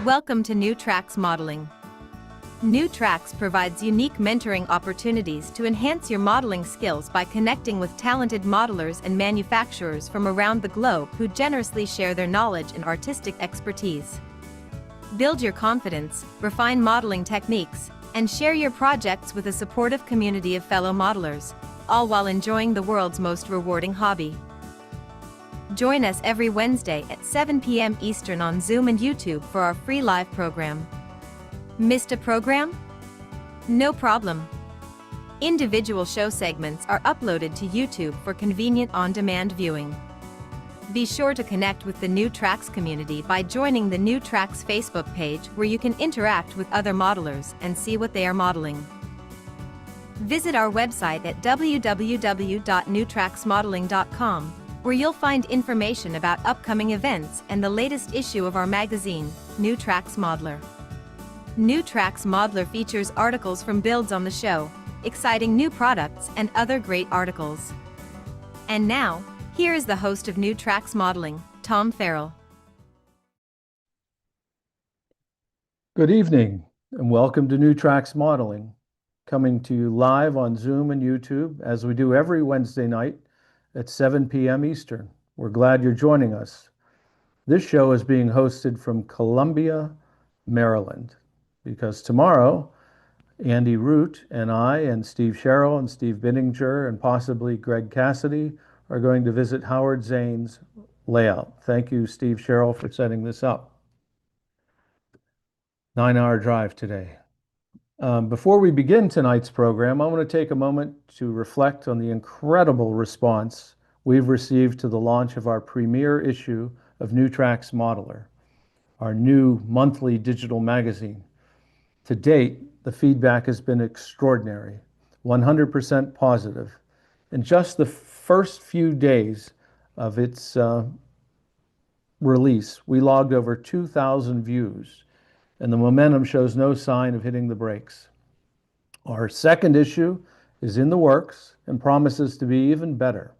Welcome to New Tracks Modeling. New Tracks provides unique mentoring opportunities to enhance your modeling skills by connecting with talented modelers and manufacturers from around the globe who generously share their knowledge and artistic expertise. Build your confidence, refine modeling techniques, and share your projects with a supportive community of fellow modelers, all while enjoying the world's most rewarding hobby. Join us every Wednesday at 7 p.m. Eastern on Zoom and YouTube for our free live program. Missed a program? No problem. Individual show segments are uploaded to YouTube for convenient on-demand viewing. Be sure to connect with the New Tracks community by joining the New Tracks Facebook page where you can interact with other modelers and see what they are modeling. Visit our website at www.newtracksmodeling.com, where you'll find information about upcoming events and the latest issue of our magazine, New Tracks Modeler. New Tracks Modeler features articles from builds on the show, exciting new products, and other great articles. And now, here is the host of New Tracks Modeling, Tom Farrell. Good evening, and welcome to New Tracks Modeling, coming to you live on Zoom and YouTube, as we do every Wednesday night at 7 p.m. Eastern. We're glad you're joining us. This show is being hosted from Columbia, Maryland, because tomorrow, Andy Root and I and Steve Sherrill and Steve Binninger and possibly Greg Cassidy are going to visit Howard Zane's layout. Thank you, Steve Sherrill, for setting this up. 9-hour drive today. Before we begin tonight's program, I want to take a moment to reflect on the incredible response we've received to the launch of our premiere issue of New Tracks Modeler, our new monthly digital magazine. To date, the feedback has been extraordinary, 100% positive. In just the first few days of its release, we logged over 2,000 views, and the momentum shows no sign of hitting the brakes. Our second issue is in the works and promises to be even better.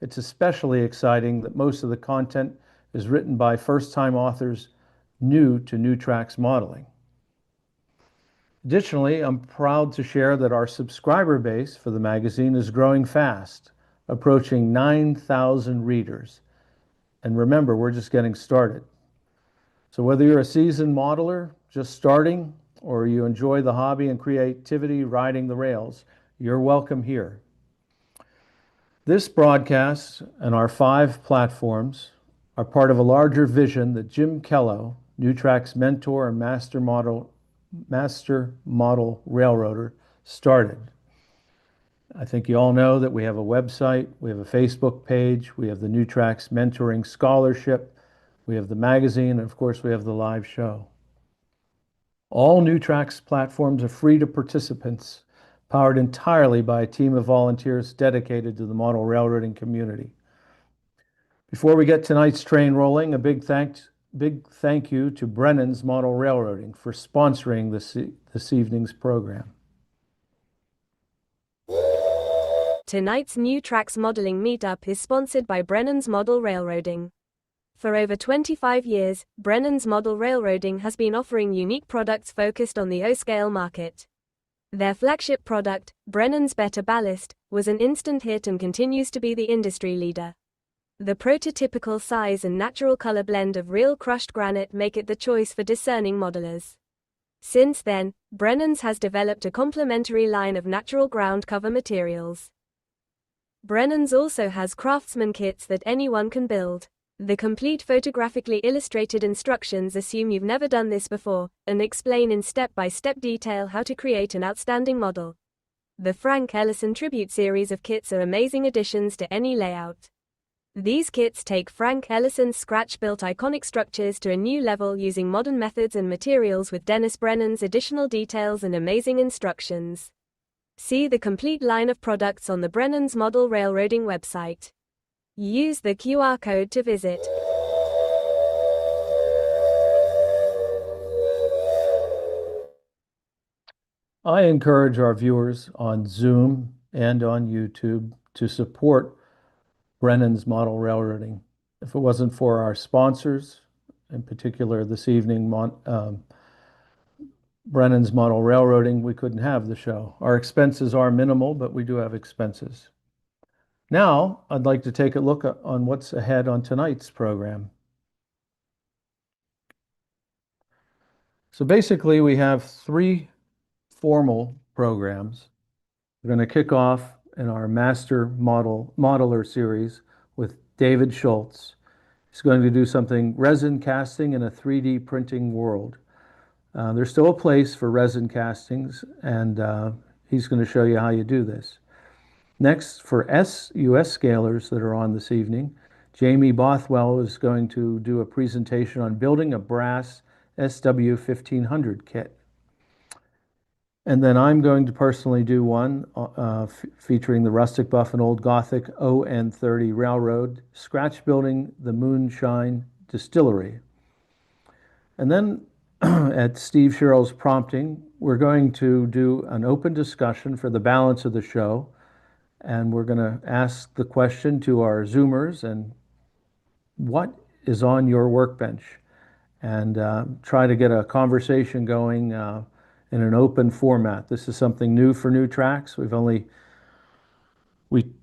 It's especially exciting that most of the content is written by first-time authors new to New Tracks Modeling. Additionally, I'm proud to share that our subscriber base for the magazine is growing fast, approaching 9,000 readers. And remember, we're just getting started. So whether you're a seasoned modeler just starting, or you enjoy the hobby and creativity riding the rails, you're welcome here. This broadcast and our 5 platforms are part of a larger vision that Jim Kello, New Tracks mentor and master model railroader, started. I think you all know that we have a website, we have a Facebook page, we have the New Tracks Mentoring Scholarship, we have the magazine, and of course we have the live show. All New Tracks platforms are free to participants, powered entirely by a team of volunteers dedicated to the model railroading community. Before we get tonight's train rolling, a big thank you to Brennan's Model Railroading for sponsoring this evening's program. Tonight's New Tracks Modeling Meetup is sponsored by Brennan's Model Railroading. For over 25 years, Brennan's Model Railroading has been offering unique products focused on the O-scale market. Their flagship product, Brennan's Better Ballast, was an instant hit and continues to be the industry leader. The prototypical size and natural color blend of real crushed granite make it the choice for discerning modelers. Since then, Brennan's has developed a complementary line of natural ground cover materials. Brennan's also has craftsman kits that anyone can build. The complete photographically illustrated instructions assume you've never done this before, and explain in step-by-step detail how to create an outstanding model. The Frank Ellison Tribute series of kits are amazing additions to any layout. These kits take Frank Ellison's scratch-built iconic structures to a new level using modern methods and materials with Dennis Brennan's additional details and amazing instructions. See the complete line of products on the Brennan's Model Railroading website. Use the QR code to visit. I encourage our viewers on Zoom and on YouTube to support Brennan's Model Railroading. If it wasn't for our sponsors, in particular this evening, Brennan's Model Railroading, we couldn't have the show. Our expenses are minimal, but we do have expenses. Now, I'd like to take a look on what's ahead on tonight's program. So basically, we have 3 formal programs. We're going to kick off in our Master Modeler series with David Shultz. He's going to do something resin casting in a 3D printing world. There's still a place for resin castings, and he's going to show you how you do this. Next, for US scalers that are on this evening, Jamie Bothwell is going to do a presentation on building a brass SW1500 kit. And then I'm going to personally do one featuring the Rustic Buff and Old Gothic ON30 Railroad, scratch building the Moonshine Distillery. And then at Steve Sherrill's prompting, we're going to do an open discussion for the balance of the show. And we're going to ask the question to our Zoomers, and what is on your workbench? And try to get a conversation going in an open format. This is something new for New Tracks. We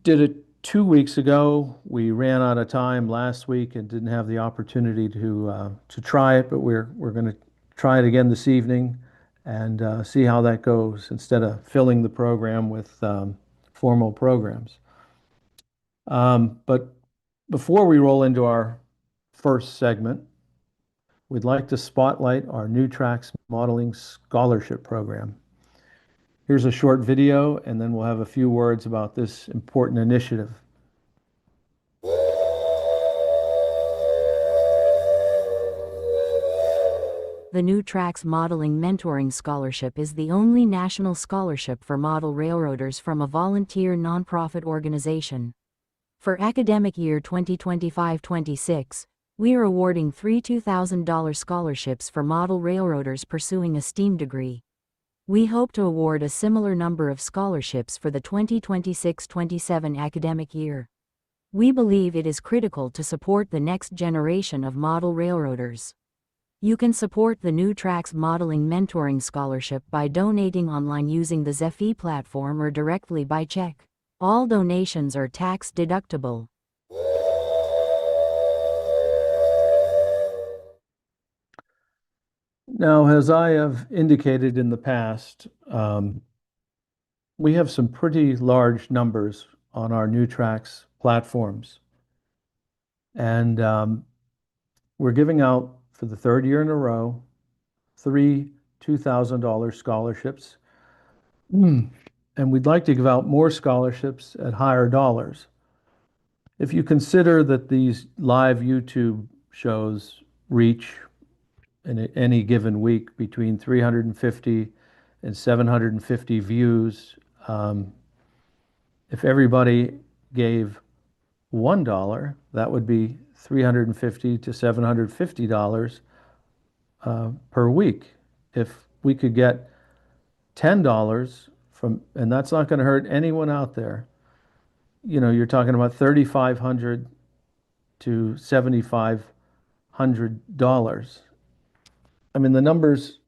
did it 2 weeks ago. We ran out of time last week and didn't have the opportunity to try it, but we're going to try it again this evening and see how that goes instead of filling the program with formal programs. But before we roll into our first segment, we'd like to spotlight our New Tracks Modeling Scholarship Program. Here's a short video, and then we'll have a few words about this important initiative. The New Tracks Modeling Mentoring Scholarship is the only national scholarship for model railroaders from a volunteer nonprofit organization. For academic year 2025-26, we are awarding 3 $2,000 scholarships for model railroaders pursuing a STEAM degree. We hope to award a similar number of scholarships for the 2026-27 academic year. We believe it is critical to support the next generation of model railroaders. You can support the New Tracks Modeling Mentoring Scholarship by donating online using the Zephy platform or directly by check. All donations are tax deductible. Now, as I have indicated in the past, we have some pretty large numbers on our New Tracks platforms. And we're giving out, for the 3rd year in a row, 3 $2,000 scholarships. And we'd like to give out more scholarships at higher dollars. If you consider that these live YouTube shows reach in any given week between 350 and 750 views, if everybody gave $1, that would be $350 to $750 per week. If we could get $10 from, and that's not going to hurt anyone out there, you know, you're talking about $3,500 to $7,500. I mean, the numbers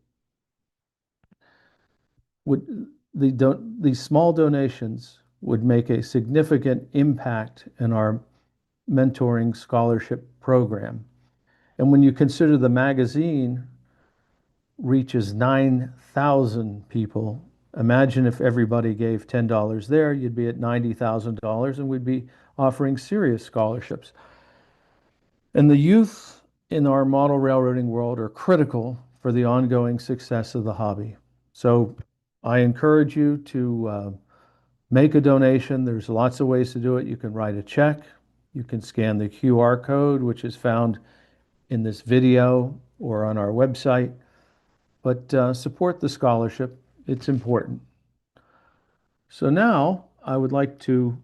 would, these small donations would make a significant impact in our mentoring scholarship program. And when you consider the magazine reaches 9,000 people, imagine if everybody gave $10 there, you'd be at $90,000, and we'd be offering serious scholarships. And the youth in our model railroading world are critical for the ongoing success of the hobby. So I encourage you to make a donation. There's lots of ways to do it. You can write a check. You can scan the QR code, which is found in this video or on our website. But support the scholarship. It's important. So now I would like to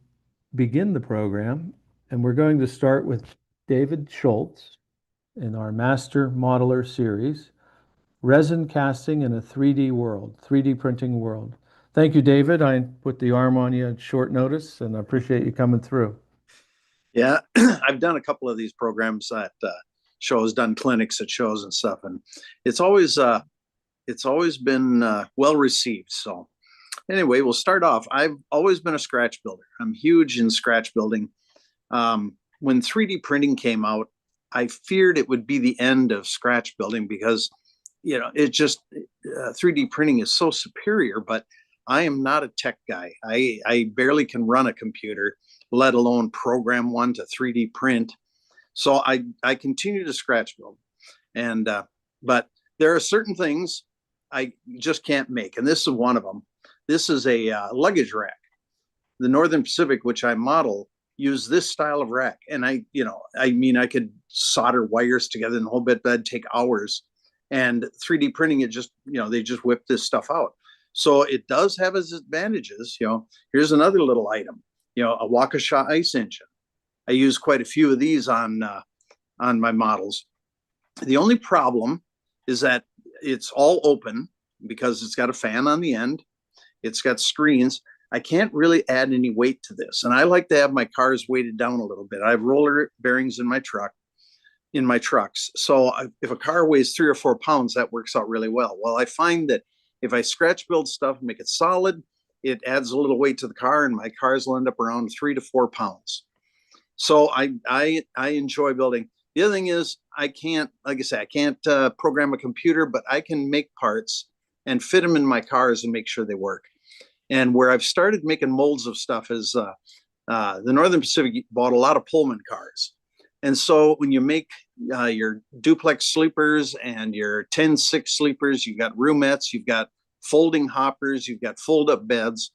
begin the program, and we're going to start with David Shultz in our Master Modeler series, Resin Casting in a 3D World, 3D Printing World. Thank you, David. I put the arm on you at short notice, and I appreciate you coming through. Yeah, I've done a couple of these programs at shows, done clinics at shows and stuff, and it's always been well received. So anyway, we'll start off. I've always been a scratch builder. I'm huge in scratch building. When 3D printing came out, I feared it would be the end of scratch building because, you know, it just 3D printing is so superior, but I am not a tech guy. I barely can run a computer, let alone program one to 3D print. So I continue to scratch build, and but there are certain things I just can't make, and this is one of them. This is a luggage rack. The Northern Pacific, which I model, use this style of rack, and I mean, I could solder wires together in the whole bit, but that'd take hours. And 3D printing, it just, they just whip this stuff out. So it does have its advantages. Here's another little item, a Waukesha ice engine. I use quite a few of these on my models. The only problem is that it's all open because it's got a fan on the end. It's got screens. I can't really add any weight to this. And I like to have my cars weighted down a little bit. I have roller bearings in my trucks. So if a car weighs 3 or 4 pounds, that works out really well. Well, I find that if I scratch build stuff and make it solid, it adds a little weight to the car, and my cars will end up around 3 to 4 pounds. So I enjoy building. The other thing is I can't, like I say, I can't program a computer, but I can make parts and fit them in my cars and make sure they work. And where I've started making molds of stuff is the Northern Pacific bought a lot of Pullman cars. And so when you make your duplex sleepers and your 10-6 sleepers, you've got roomettes, you've got folding hoppers, you've got fold-up beds,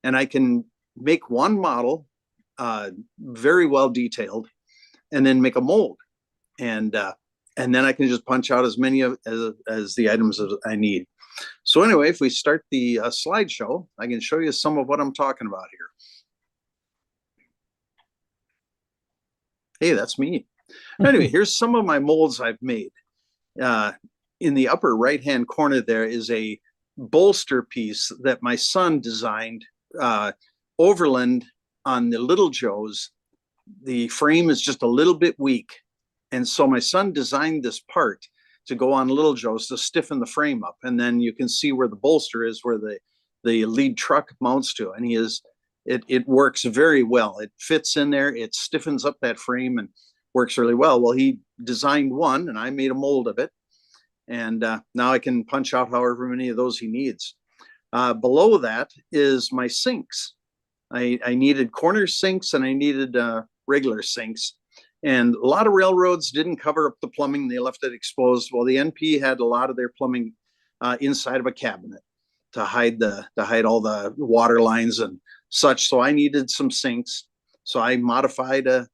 and I can make one model very well detailed and then make a mold. And then I can just punch out as many as the items as I need. So anyway, if we start the slideshow, I can show you some of what I'm talking about here. Hey, that's me. Anyway, here's some of my molds I've made. In the upper right-hand corner there is a bolster piece that my son designed overland on the Little Joes. The frame is just a little bit weak. And so my son designed this part to go on Little Joe's to stiffen the frame up. And then you can see where the bolster is, where the lead truck mounts to. And it works very well. It fits in there. It stiffens up that frame and works really well. Well, he designed one and I made a mold of it. And now I can punch out however many of those he needs. Below that is my sinks. I needed corner sinks and I needed regular sinks. And a lot of railroads didn't cover up the plumbing. They left it exposed. Well, the NP had a lot of their plumbing inside of a cabinet to hide all the water lines and such. So I needed some sinks. So I modified a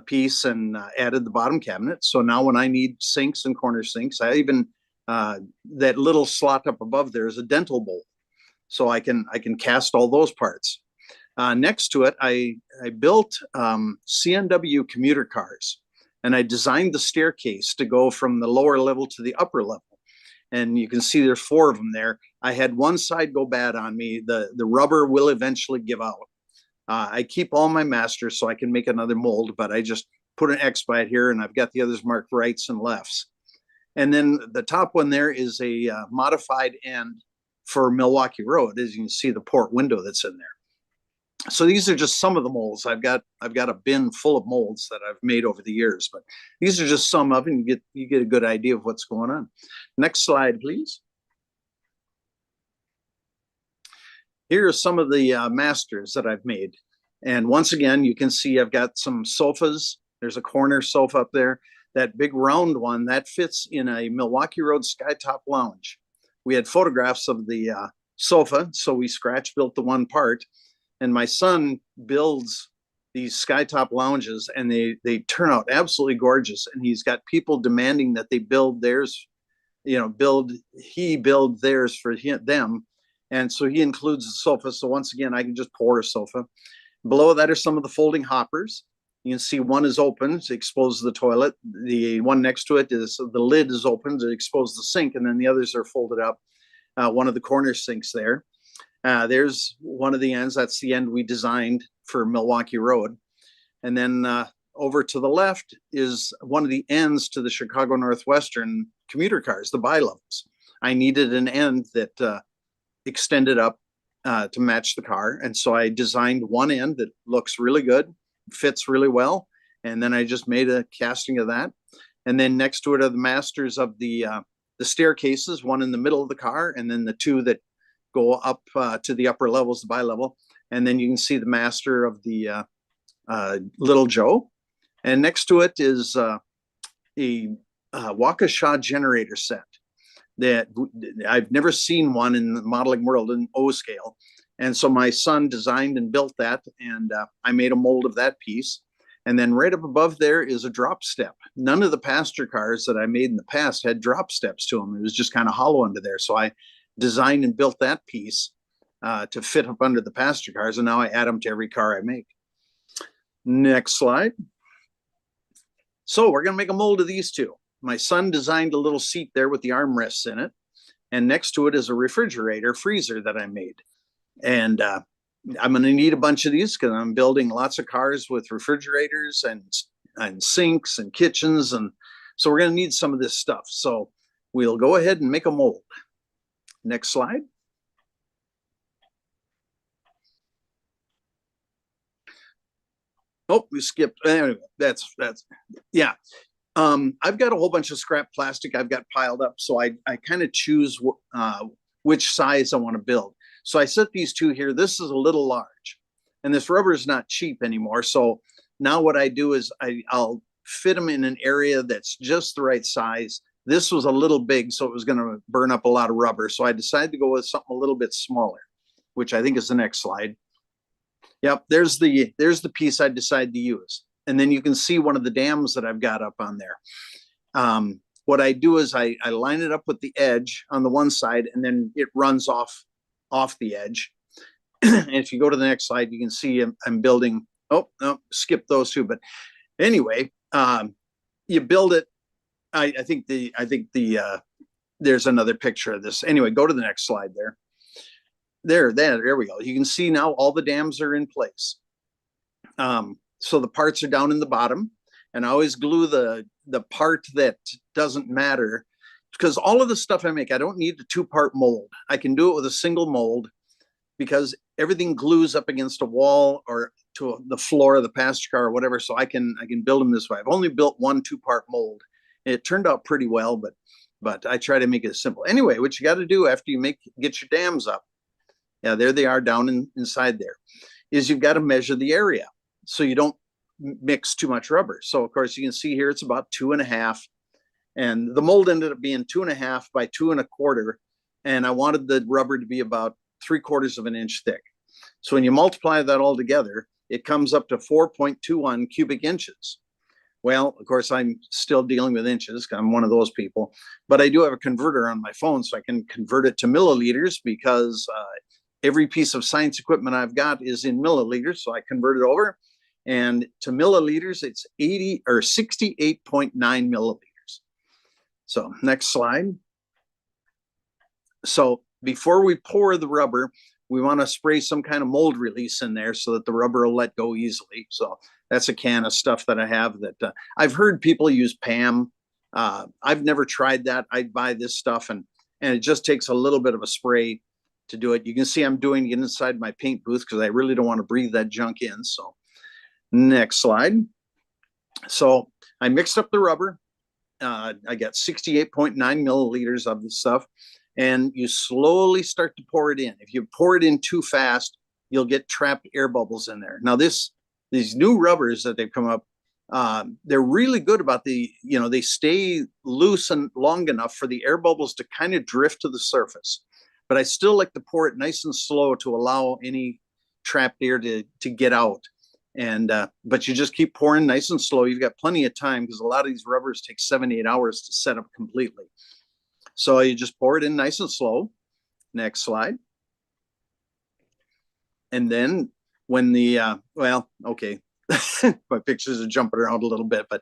piece and added the bottom cabinet. So now when I need sinks and corner sinks, I even that little slot up above there is a dental bowl. So I can cast all those parts. Next to it, I built CNW commuter cars, and I designed the staircase to go from the lower level to the upper level. And you can see there's 4 of them there. I had one side go bad on me. The rubber will eventually give out. I keep all my masters so I can make another mold, but I just put an X by it here, and I've got the others marked rights and lefts. And then the top one there is a modified end for Milwaukee Road. As you can see, the port window that's in there. So these are just some of the molds. I've got a bin full of molds that I've made over the years, but these are just some of them. You get a good idea of what's going on. Next slide, please. Here are some of the masters that I've made. And once again, you can see I've got some sofas. There's a corner sofa up there. That big round one, that fits in a Milwaukee Road Skytop lounge. We had photographs of the sofa, so we scratch built the one part. And my son builds these skytop lounges, and they turn out absolutely gorgeous. And he's got people demanding that they build theirs, build theirs for them. And so he includes the sofa. So once again, I can just pour a sofa. Below that are some of the folding hoppers. You can see one is open to expose the toilet. The one next to it is the lid is open to expose the sink, and then the others are folded up. One of the corner sinks there. There's one of the ends. That's the end we designed for Milwaukee Road. And then over to the left is one of the ends to the Chicago Northwestern commuter cars, the bi-levels. I needed an end that extended up to match the car. And so I designed one end that looks really good, fits really well. And then I just made a casting of that. And then next to it are the masters of the staircases, one in the middle of the car, and then the two that go up to the upper levels, the bi-level. And then you can see the master of the Little Joe. And next to it is a Waukesha generator set that I've never seen one in the modeling world in O scale. And so my son designed and built that, and I made a mold of that piece. And then right up above there is a drop step. None of the pasture cars that I made in the past had drop steps to them. It was just kind of hollow under there. So I designed and built that piece to fit up under the pasture cars. And now I add them to every car I make. Next slide. So we're going to make a mold of these two. My son designed a little seat there with the armrests in it. And next to it is a refrigerator freezer that I made. And I'm going to need a bunch of these because I'm building lots of cars with refrigerators and sinks and kitchens. And so we're going to need some of this stuff. So we'll go ahead and make a mold. Next slide. Oh, we skipped. Anyway, that's yeah. I've got a whole bunch of scrap plastic I've got piled up. So I kind of choose which size I want to build. So I set these two here. This is a little large, and this rubber is not cheap anymore. So now what I do is I'll fit them in an area that's just the right size. This was a little big, so it was going to burn up a lot of rubber. So I decided to go with something a little bit smaller, which I think is the next slide. Yep, there's the piece I decided to use. And then you can see one of the dams that I've got up on there. What I do is I line it up with the edge on the one side, and then it runs off the edge. And if you go to the next slide, you can see I'm building. Oh, no, skip those two. But anyway, you build it. I think there's another picture of this. Anyway, go to the next slide there. There we go. You can see now all the dams are in place. So the parts are down in the bottom, and I always glue the part that doesn't matter, because all of the stuff I make, I don't need a two-part mold. I can do it with a single mold because everything glues up against a wall or to the floor of the pasture car or whatever. So I can build them this way. I've only built one two-part mold. It turned out pretty well, but I try to make it simple. Anyway, what you got to do after you get your dams up, yeah, there they are down inside there, is you've got to measure the area so you don't mix too much rubber. So of course you can see here it's about 2.5, and the mold ended up being 2.5 by 2.25, and I wanted the rubber to be about 3/4 of an inch thick. So when you multiply that all together, it comes up to 4.21 cubic inches. Well, of course, I'm still dealing with inches. I'm one of those people, but I do have a converter on my phone, so I can convert it to milliliters because every piece of science equipment I've got is in milliliters. So I convert it over, and to milliliters, it's 68.9 milliliters. So next slide. So before we pour the rubber, we want to spray some kind of mold release in there so that the rubber will let go easily. So that's a can of stuff that I have that I've heard people use PAM. I've never tried that. I buy this stuff, and it just takes a little bit of a spray to do it. You can see I'm doing it inside my paint booth because I really don't want to breathe that junk in. So next slide. So I mixed up the rubber. I got 68.9 milliliters of this stuff, and you slowly start to pour it in. If you pour it in too fast, you'll get trapped air bubbles in there. Now these new rubbers that they've come up, they're really good about they stay loose and long enough for the air bubbles to kind of drift to the surface. But I still like to pour it nice and slow to allow any trapped air to get out. And but you just keep pouring nice and slow. You've got plenty of time because a lot of these rubbers take 7 to 8 hours to set up completely. So you just pour it in nice and slow. Next slide. And then when okay, my pictures are jumping around a little bit, but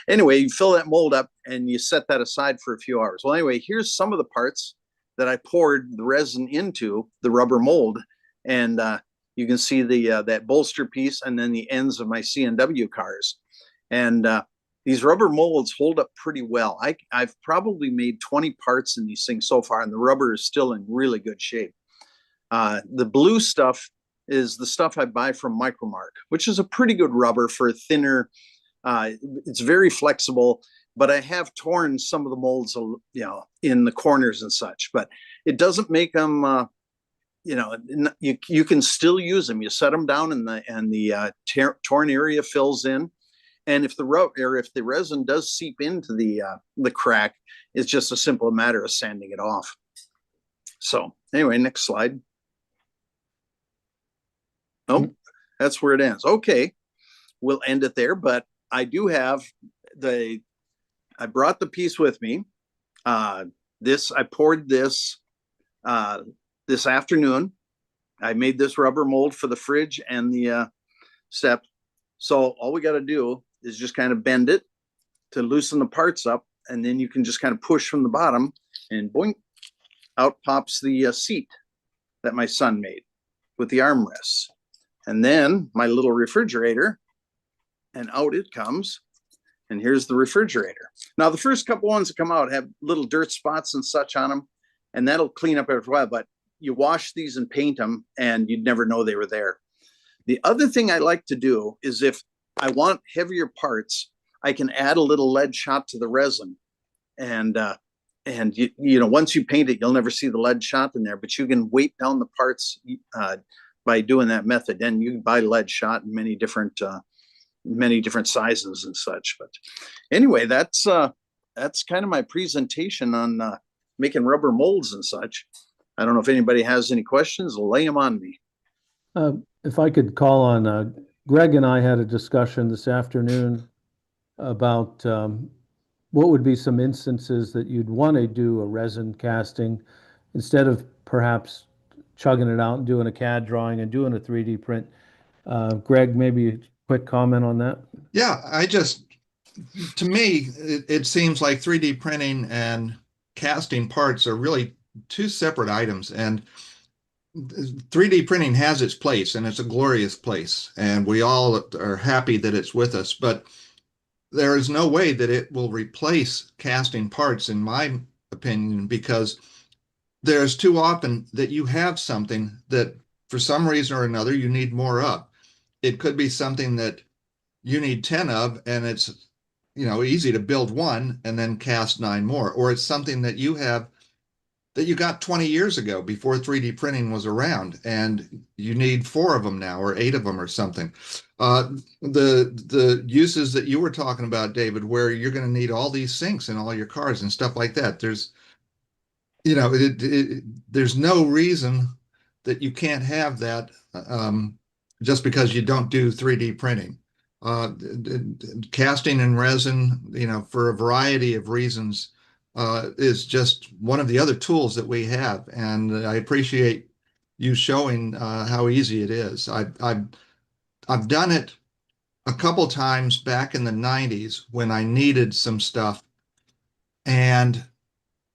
anyway, you fill that mold up and you set that aside for a few hours. Well, anyway, here's some of the parts that I poured the resin into the rubber mold, and you can see the that bolster piece and then the ends of my C&W cars. And these rubber molds hold up pretty well. I've probably made 20 parts in these things so far, and the rubber is still in really good shape. The blue stuff is the stuff I buy from Micromark, which is a pretty good rubber for thinner. It's very flexible, but I have torn some of the molds, in the corners and such. But it doesn't make them. You can still use them. You set them down, and the torn area fills in. And if the resin does seep into the crack, it's just a simple matter of sanding it off. So anyway, next slide. Oh, that's where it ends. Okay, we'll end it there. But I do have I brought the piece with me. I poured this this afternoon. I made this rubber mold for the fridge and the step. So all we got to do is just kind of bend it to loosen the parts up, and then you can just kind of push from the bottom, and boink, out pops the seat that my son made with the armrests. And then my little refrigerator, and out it comes. And here's the refrigerator. Now, the first couple ones that come out have little dirt spots and such on them, and that'll clean up after a while, but you wash these and paint them, and you'd never know they were there. The other thing I like to do is if I want heavier parts, I can add a little lead shot to the resin. And once you paint it, you'll never see the lead shot in there, but you can weight down the parts by doing that method. And you can buy lead shot in many different sizes and such. But anyway, that's kind of my presentation on making rubber molds and such. I don't know if anybody has any questions. Lay them on me. If I could call on Greg, and I had a discussion this afternoon about what would be some instances that you'd want to do a resin casting instead of perhaps chugging it out and doing a CAD drawing and doing a 3D print. Greg, maybe a quick comment on that? Yeah, to me, it seems like 3D printing and casting parts are really two separate items. And 3D printing has its place, and it's a glorious place, and we all are happy that it's with us, but there is no way that it will replace casting parts, in my opinion, because there's too often that you have something that for some reason or another you need more of. It could be something that you need 10 of, and it's easy to build one and then cast 9 more, or it's something that you have that you got 20 years ago before 3D printing was around, and you need 4 of them now, or 8 of them or something. The uses that you were talking about, David, where you're going to need all these sinks in all your cars and stuff like that. There's no reason that you can't have that just because you don't do 3D printing. Casting in resin, for a variety of reasons, is just one of the other tools that we have, and I appreciate you showing how easy it is. I've done it a couple times back in the 90s when I needed some stuff, and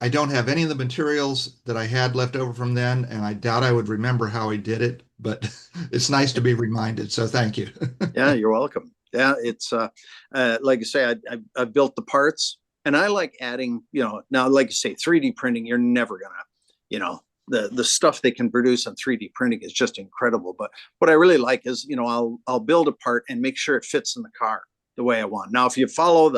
I don't have any of the materials that I had left over from then, and I doubt I would remember how I did it, but it's nice to be reminded, so thank you. Yeah, you're welcome. Yeah, it's like I say, I built the parts. And I like adding, now, like you say, 3D printing, you're never gonna, the stuff they can produce on 3D printing is just incredible. But what I really like is, I'll build a part and make sure it fits in the car the way I want. Now, if you follow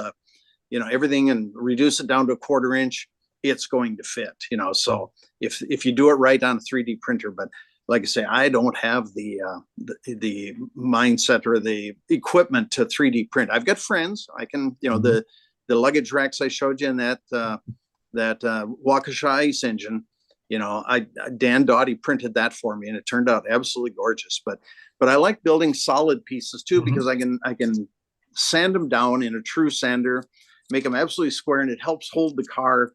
everything and reduce it down to a 1/4 inch, it's going to fit, so if you do it right on a 3D printer. But like I say, I don't have the mindset or the equipment to 3D print. I've got friends. I can, the luggage racks I showed you in that Waukesha ice engine, Dan Doughty printed that for me, and it turned out absolutely gorgeous. But I like building solid pieces too, because I can sand them down in a true sander, make them absolutely square, and it helps hold the car,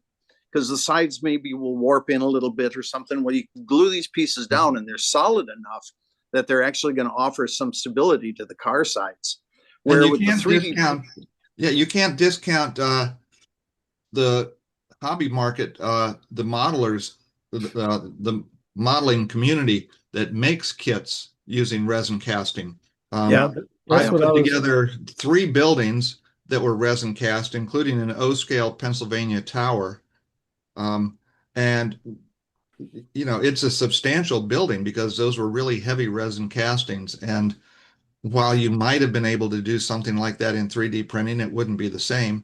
because the sides maybe will warp in a little bit or something. Well, you can glue these pieces down, and they're solid enough that they're actually going to offer some stability to the car sides. Where with the 3D you can't discount the hobby market, the modelers, the modeling community that makes kits using resin casting. Yeah, I that's what I put was. together 3 buildings that were resin cast, including an O-scale Pennsylvania tower. And it's a substantial building because those were really heavy resin castings. And while you might have been able to do something like that in 3D printing, it wouldn't be the same.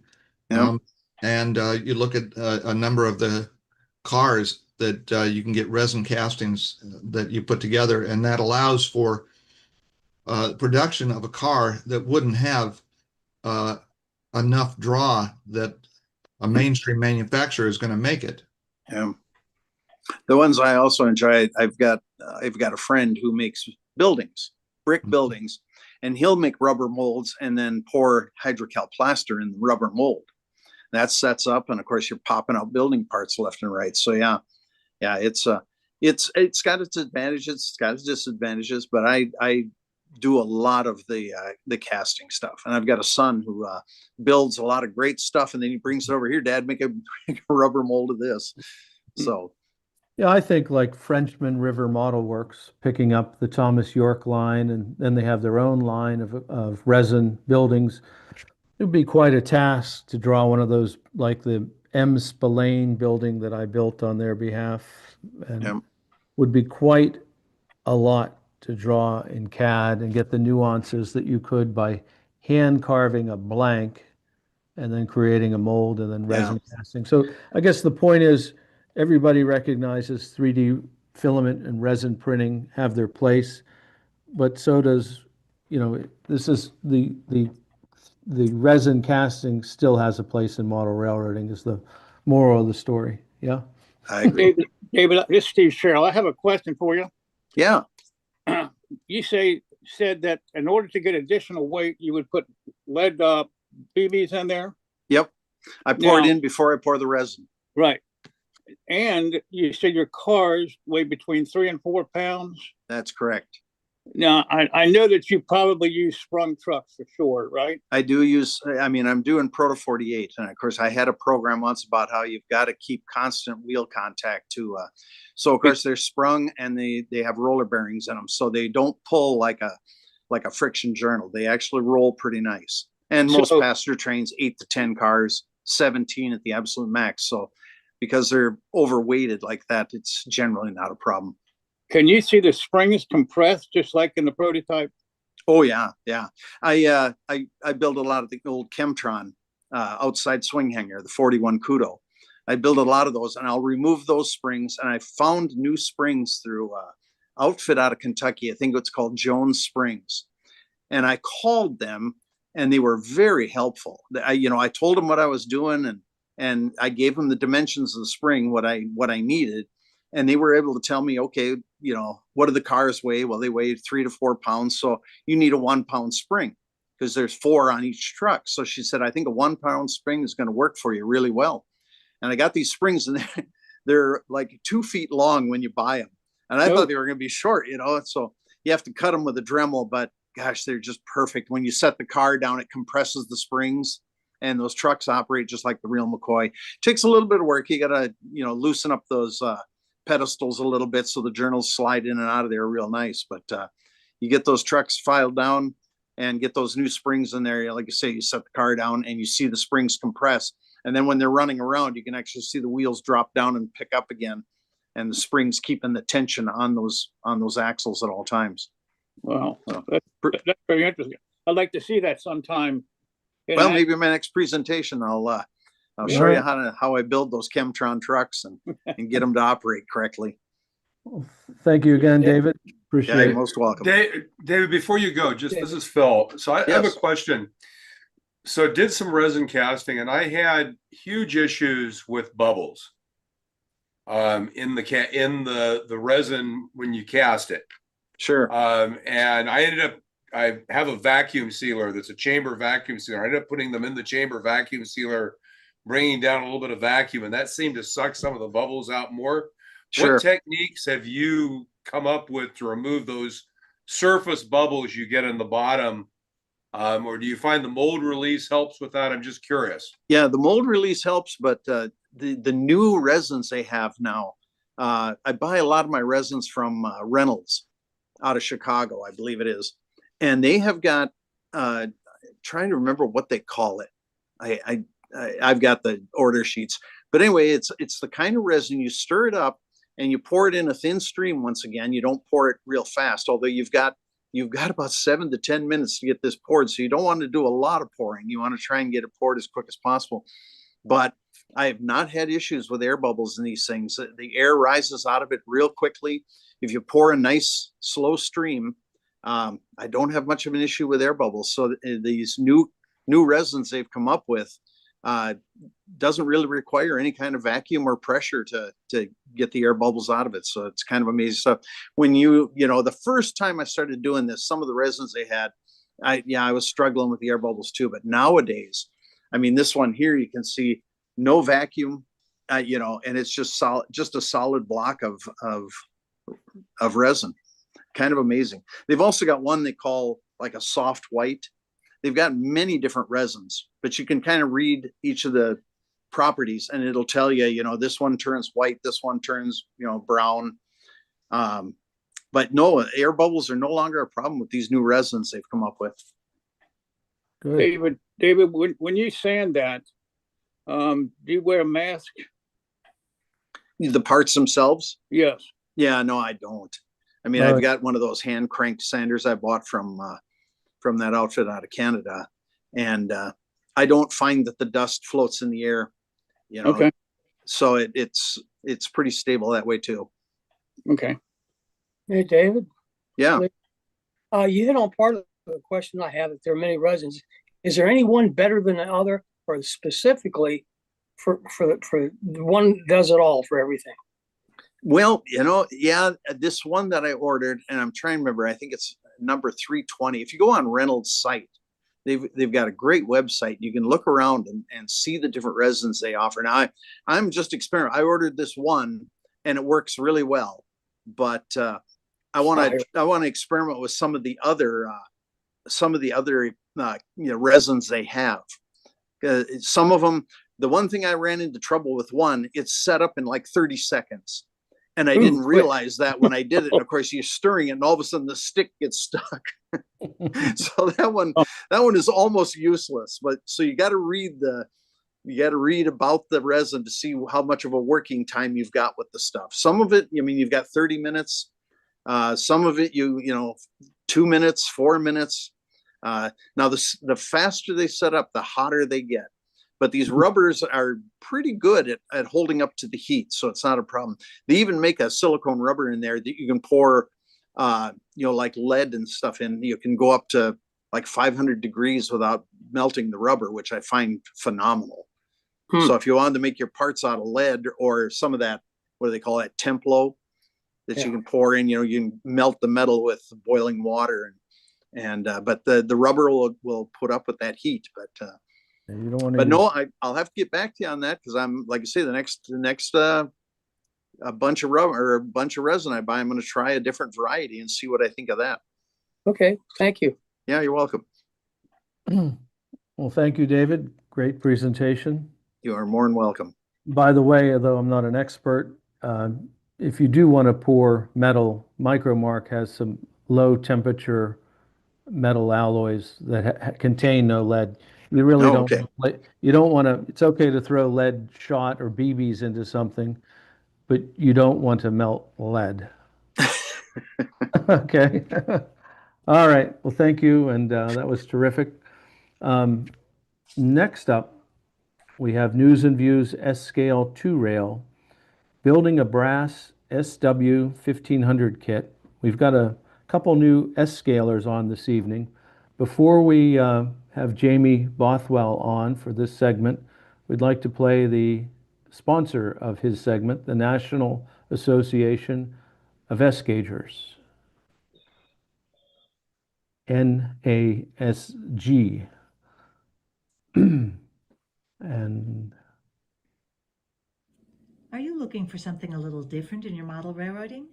Yeah. And you look at a number of the cars that you can get resin castings that you put together, and that allows for production of a car that wouldn't have enough draw that a mainstream manufacturer is going to make it. Yeah. The ones I also enjoy, I've got a friend who makes buildings, brick buildings, and he'll make rubber molds and then pour hydrocal plaster in the rubber mold. That sets up, and of course you're popping out building parts left and right. So yeah, it's got its advantages, it's got its disadvantages, but I do a lot of the casting stuff, and I've got a son who builds a lot of great stuff, and then he brings it over here. Dad, make a rubber mold of this. So Yeah, I think like Frenchman River Model Works picking up the Thomas York line, and then they have their own line of resin buildings. It would be quite a task to draw one of those, like the M. Spillane building that I built on their behalf, and yeah. would be quite a lot to draw in CAD and get the nuances that you could by hand carving a blank and then creating a mold and then resin casting. So I guess the point is everybody recognizes 3D filament and resin printing have their place, but so does, this is the resin casting still has a place in model railroading is the moral of the story. Yeah. I agree. David, this is Steve Sherrill. I have a question for you. Yeah. You said that in order to get additional weight, you would put lead BBs in there. Yep. I pour it in before I pour the resin. Right. And you said your cars weigh between 3 and 4 pounds. That's correct. Now, I know that you probably use sprung trucks for sure, right? I do use, I'm doing Proto 48. And of course, I had a program once about how you've got to keep constant wheel contact to, so of course they're sprung and they have roller bearings in them. So they don't pull like a friction journal. They actually roll pretty nice. And most passenger trains, 8 to 10 cars, 17 at the absolute max. So because they're overweighted like that, it's generally not a problem. Can you see the springs compressed just like in the prototype? Oh yeah, yeah. I build a lot of the old Chemtron outside swing hanger, the 41 Kudo. I build a lot of those, and I'll remove those springs. And I found new springs through outfit out of Kentucky. I think it's called Jones Springs, and I called them, and they were very helpful. I told them what I was doing, and I gave them the dimensions of the spring, what I needed. And they were able to tell me, okay, what do the cars weigh? Well, they weigh 3 to 4 pounds. So you need a 1 pound spring because there's 4 on each truck. So she said, I think a 1 pound spring is going to work for you really well. And I got these springs and they're like 2 feet long when you buy them. And I thought they were going to be short, so you have to cut them with a Dremel, but gosh, they're just perfect. When you set the car down, it compresses the springs. And those trucks operate just like the real McCoy. Takes a little bit of work. You got to, loosen up those pedestals a little bit so the journals slide in and out of there real nice. But you get those trucks filed down and get those new springs in there. Like you say, you set the car down and you see the springs compress. And then when they're running around, you can actually see the wheels drop down and pick up again. And the springs keeping the tension on those axles at all times. Wow, that's very interesting. I'd like to see that sometime. Well, maybe in my next presentation, I'll show you how I build those Chemtron trucks and get them to operate correctly. Well, thank you again, David. Appreciate it. You're most welcome. David, before you go, this is Phil. So I have a question. So I did some resin casting, and I had huge issues with bubbles in the resin when you cast it. Sure. And I have a vacuum sealer that's a chamber vacuum sealer. I ended up putting them in the chamber vacuum sealer, bringing down a little bit of vacuum, and that seemed to suck some of the bubbles out more. Sure. What techniques have you come up with to remove those surface bubbles you get in the bottom? Or do you find the mold release helps with that? I'm just curious. Yeah, the mold release helps, but the new resins they have now, I buy a lot of my resins from Reynolds out of Chicago, I believe it is. and they have got, trying to remember what they call it. I've got the order sheets, but anyway, it's the kind of resin you stir it up and you pour it in a thin stream. Once again, you don't pour it real fast, although you've got about 7 to 10 minutes to get this poured. So you don't want to do a lot of pouring. You want to try and get it poured as quick as possible. But I have not had issues with air bubbles in these things. The air rises out of it real quickly. If you pour a nice slow stream, I don't have much of an issue with air bubbles. So these new resins they've come up with doesn't really require any kind of vacuum or pressure to get the air bubbles out of it. So it's kind of amazing stuff. When the first time I started doing this, some of the resins they had, I was struggling with the air bubbles too. But nowadays, I mean, this one here, you can see no vacuum, and it's just a solid block of resin. Kind of amazing. They've also got one they call like a soft white. They've got many different resins, but you can kind of read each of the properties and it'll tell you, this one turns white, this one turns, brown. But no, air bubbles are no longer a problem with these new resins they've come up with. Good. David, when you sand that, do you wear a mask? The parts themselves? Yes. Yeah, no, I don't. I mean, I've got one of those hand cranked sanders I bought from that outfit out of Canada, and I don't find that the dust floats in the air. Okay. So it's pretty stable that way too. Okay. Hey, David. Yeah. You hit on part of the question I have, that there are many resins. Is there any one better than the other, or specifically for the one that does it all for everything? Well, this one that I ordered, and I'm trying to remember, I think it's number 320. If you go on Reynolds' site, they've got a great website. You can look around and see the different resins they offer. Now, I'm just experimenting. I ordered this one, and it works really well, but I want to experiment with some of the other resins they have. Some of them, the one thing I ran into trouble with one, it's set up in like 30 seconds. And I didn't realize that when I did it. And of course, you're stirring it, and all of a sudden the stick gets stuck. So that one is almost useless. But so you got to read about the resin to see how much of a working time you've got with the stuff. Some of it, you've got 30 minutes. Some of it, 2 minutes, 4 minutes. Now the faster they set up, the hotter they get. But these rubbers are pretty good at holding up to the heat, so it's not a problem. They even make a silicone rubber in there that you can pour, like lead and stuff in. You can go up to like 500 degrees without melting the rubber, which I find phenomenal. So if you wanted to make your parts out of lead or some of that, what do they call that, Templo, that you can pour in, you can melt the metal with boiling water, but the rubber will put up with that heat, but. You don't want to but no, I'll have to get back to you on that, because I'm, like I say, the next a bunch of rubber or a bunch of resin I buy, I'm going to try a different variety and see what I think of that. Okay, thank you. Yeah, you're welcome. Well, thank you, David. Great presentation. You are more than welcome. By the way, although I'm not an expert, if you do want to pour metal, Micromark has some low temperature metal alloys that contain no lead. You really don't. Okay. You don't want to. It's okay to throw lead shot or BBs into something, but you don't want to melt lead. Okay. All right. Well, thank you, and that was terrific. Next up, we have News and Views S-Scale 2-rail, building a brass SW 1500 kit. We've got a couple new S-scalers on this evening. Before we have Jamie Bothwell on for this segment, we'd like to play the sponsor of his segment, the National Association of S-Gaugers, NASG. And are you looking for something a little different in your model railroading?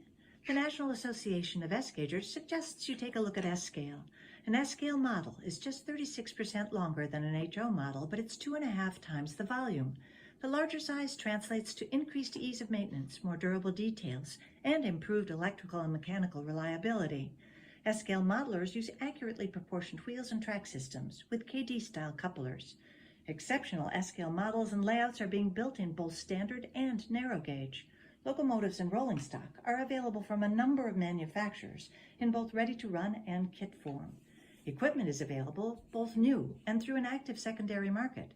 The National Association of S-Gaugers suggests you take a look at S-Scale. An S-Scale model is just 36% longer than an HO model, but it's 2.5 times the volume. The larger size translates to increased ease of maintenance, more durable details, and improved electrical and mechanical reliability. S-scale modelers use accurately proportioned wheels and track systems with KD-style couplers. Exceptional S-scale models and layouts are being built in both standard and narrow gauge. Locomotives and rolling stock are available from a number of manufacturers in both ready-to-run and kit form. Equipment is available both new and through an active secondary market.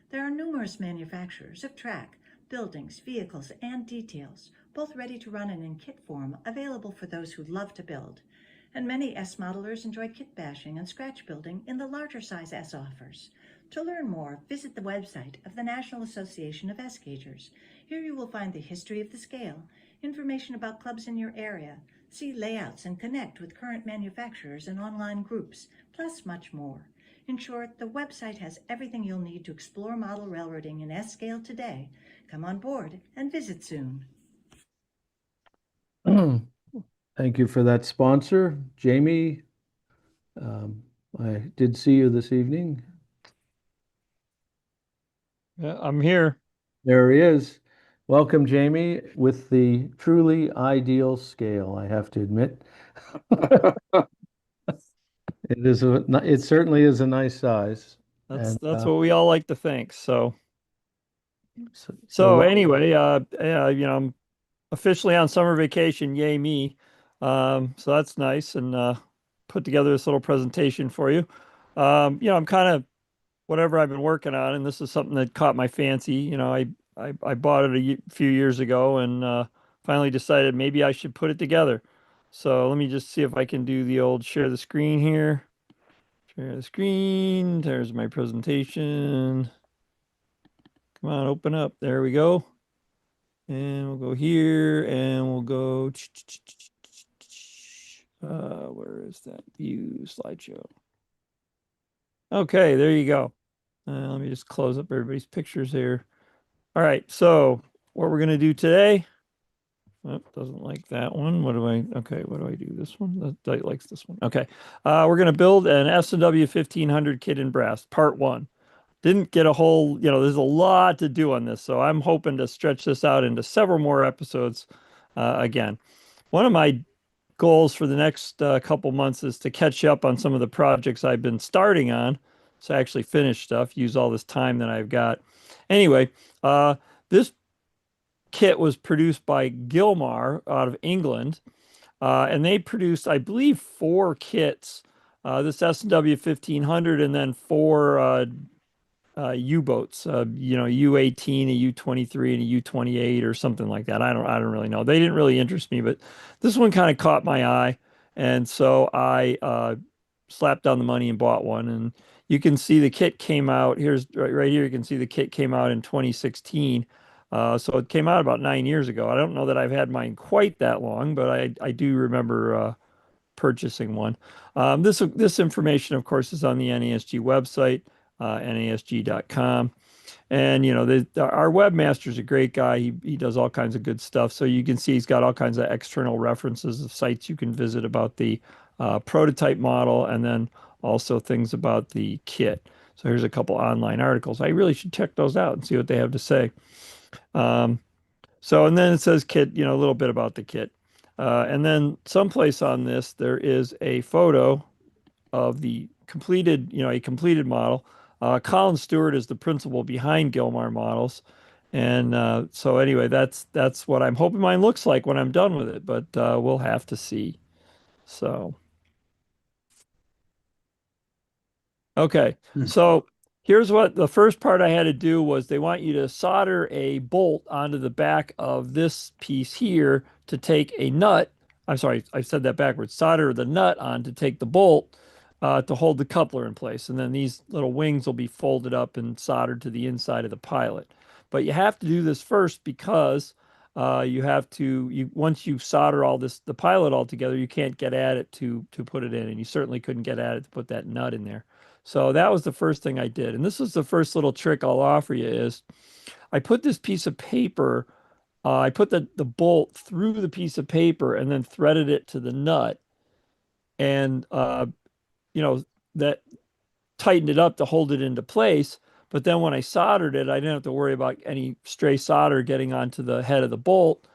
There are numerous manufacturers of track, buildings, vehicles, and details, both ready to run and in kit form, available for those who love to build. And many S modelers enjoy kit bashing and scratch building in the larger size S offers. To learn more, visit the website of the National Association of S-Gaugers. Here you will find the history of the scale, information about clubs in your area, see layouts and connect with current manufacturers and online groups, plus much more. In short, the website has everything you'll need to explore model railroading in S-scale today. Come on board and visit soon. Thank you for that sponsor. Jamie, I did see you this evening. Yeah, I'm here. There he is. Welcome, Jamie, with the truly ideal scale, I have to admit. It certainly is a nice size. That's And, what we all like to think. So well, anyway, I'm officially on summer vacation. Yay me. So that's nice, and put together this little presentation for you. I'm kind of whatever I've been working on, and this is something that caught my fancy. I bought it a few years ago, and finally decided maybe I should put it together. So let me just see if I can do the old share the screen here. Share the screen. There's my presentation. Come on, open up. There we go. And we'll go here, and we'll go. Where is that view slideshow? Okay, there you go. Let me just close up everybody's pictures here. All right, so what we're going to do today. Oh, doesn't like that one. What do I do? This one? That likes this one. Okay. We're going to build an S&W 1500 kit in brass, part 1. Didn't get a whole, there's a lot to do on this, so I'm hoping to stretch this out into several more episodes again. One of my goals for the next couple months is to catch up on some of the projects I've been starting on, so I actually finish stuff, use all this time that I've got. Anyway, this kit was produced by Gilmar out of England, and they produced, I believe, 4 kits, this S&W 1500, and then 4 U-boats, U-18, a U-23, and a U-28 or something like that. I don't really know. They didn't really interest me, but this one kind of caught my eye, and so I slapped down the money and bought one. And you can see the kit came out. Here's right here. You can see the kit came out in 2016. So it came out about 9 years ago. I don't know that I've had mine quite that long, but I do remember purchasing one. This information, of course, is on the NASG website, NASG.com. And, our webmaster is a great guy. He does all kinds of good stuff. So you can see he's got all kinds of external references of sites you can visit about the prototype model, and then also things about the kit. So here's a couple online articles. I really should check those out and see what they have to say. And then it says kit, a little bit about the kit. And then someplace on this, there is a photo of the completed, a completed model. Colin Stewart is the principal behind Gilmar Models. And so anyway, that's what I'm hoping mine looks like when I'm done with it, but we'll have to see. So, okay. So here's what the first part I had to do was they want you to solder a bolt onto the back of this piece here to take a nut. I'm sorry, I said that backwards. Solder the nut on to take the bolt to hold the coupler in place. And then these little wings will be folded up and soldered to the inside of the pilot. But you have to do this first because once you solder all this, the pilot all together, you can't get at it to put it in. And you certainly couldn't get at it to put that nut in there. So that was the first thing I did. And this is the first little trick I'll offer you is I put this piece of paper, I put the bolt through the piece of paper and then threaded it to the nut. And, that tightened it up to hold it into place. But then when I soldered it, I didn't have to worry about any stray solder getting onto the head of the bolt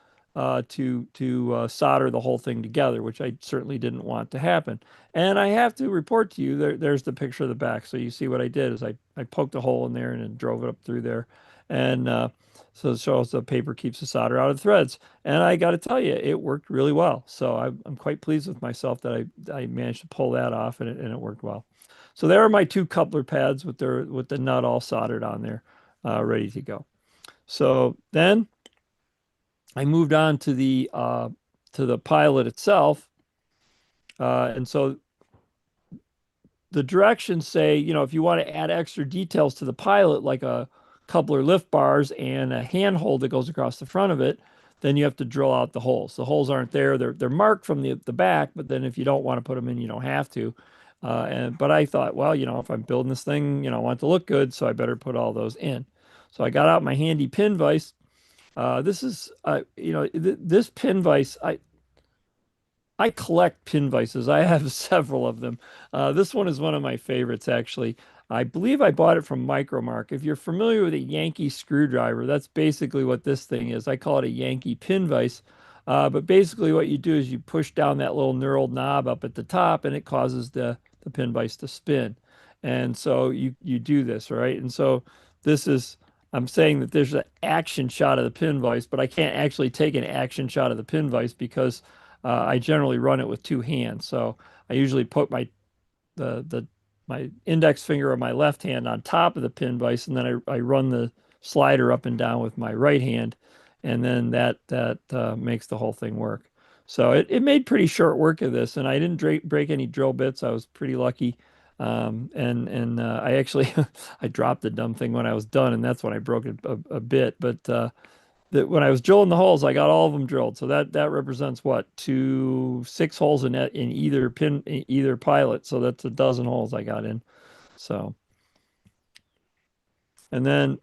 to solder the whole thing together, which I certainly didn't want to happen. And I have to report to you, there's the picture of the back. So you see what I did is I poked a hole in there and then drove it up through there. And so it shows the paper keeps the solder out of the threads. And I got to tell you, it worked really well. So I'm quite pleased with myself that I managed to pull that off, and it worked well. So there are my 2 coupler pads with the nut all soldered on there, ready to go. So then I moved on to the pilot itself, and so the directions say, you know, if you want to add extra details to the pilot, like a coupler lift bars and a handhold that goes across the front of it, then you have to drill out the holes. The holes aren't there; they're marked from the back, but then if you don't want to put them in, you don't have to. But I thought, well, you know, if I'm building this thing, you know, I want it to look good, so I better put all those in. So I got out my handy pin vise. This is, you know, this pin vise, I collect pin vices. I have several of them. This one is one of my favorites, actually. I believe I bought it from Micromark. If you're familiar with a Yankee screwdriver, that's basically what this thing is. I call it a Yankee pin vise. But basically what you do is you push down that little knurled knob up at the top, and it causes the pin vise to spin. And so you do this, right? And so this is, I'm saying that there's an action shot of the pin vise, but I can't actually take an action shot of the pin vise because I generally run it with 2 hands. So I usually put my index finger of my left hand on top of the pin vise, and then I run the slider up and down with my right hand, and then that makes the whole thing work. So it made pretty short work of this, and I didn't break any drill bits. I was pretty lucky. I actually I dropped the dumb thing when I was done, and that's when I broke it a bit. But when I was drilling the holes, I got all of them drilled. So that represents what, 6 holes in either pilot. So that's a dozen holes I got in. So, and then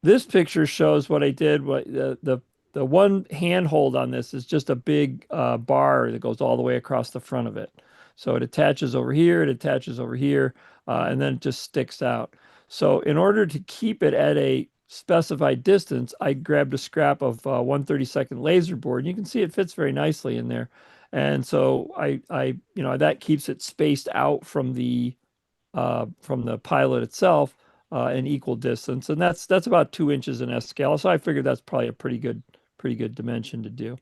this picture shows what I did. What the one handhold on this is just a big bar that goes all the way across the front of it. So it attaches over here, it attaches over here, and then it just sticks out. So in order to keep it at a specified distance, I grabbed a scrap of 1/32 laser board. You can see it fits very nicely in there. And so I you know, that keeps it spaced out from the pilot itself an equal distance. And that's about 2 inches in S scale. So I figured that's probably a pretty good dimension to do.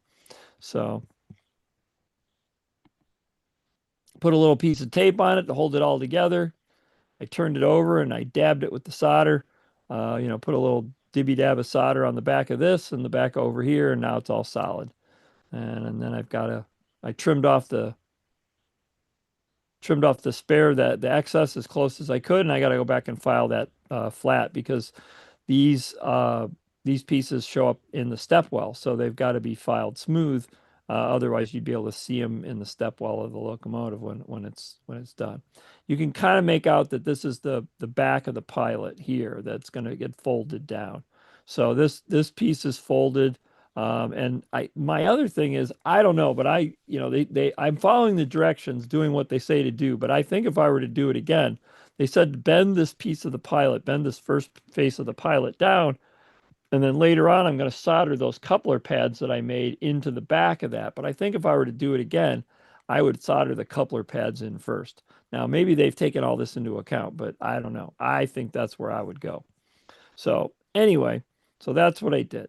So put a little piece of tape on it to hold it all together. I turned it over and I dabbed it with the solder. You know, put a little dibby dab of solder on the back of this and the back over here, and now it's all solid. And then I trimmed off the spare, the excess as close as I could, and I got to go back and file that flat because these pieces show up in the step well, so they've got to be filed smooth. Otherwise, you'd be able to see them in the step well of the locomotive when it's done. You can kind of make out that this is the back of the pilot here that's going to get folded down. So this piece is folded. And my other thing is, I don't know, but I'm following the directions, doing what they say to do. But I think if I were to do it again, they said bend this piece of the pilot, bend this first face of the pilot down. And then later on, I'm going to solder those coupler pads that I made into the back of that. But I think if I were to do it again, I would solder the coupler pads in first. Now, maybe they've taken all this into account, but I don't know. I think that's where I would go. So anyway, so that's what I did.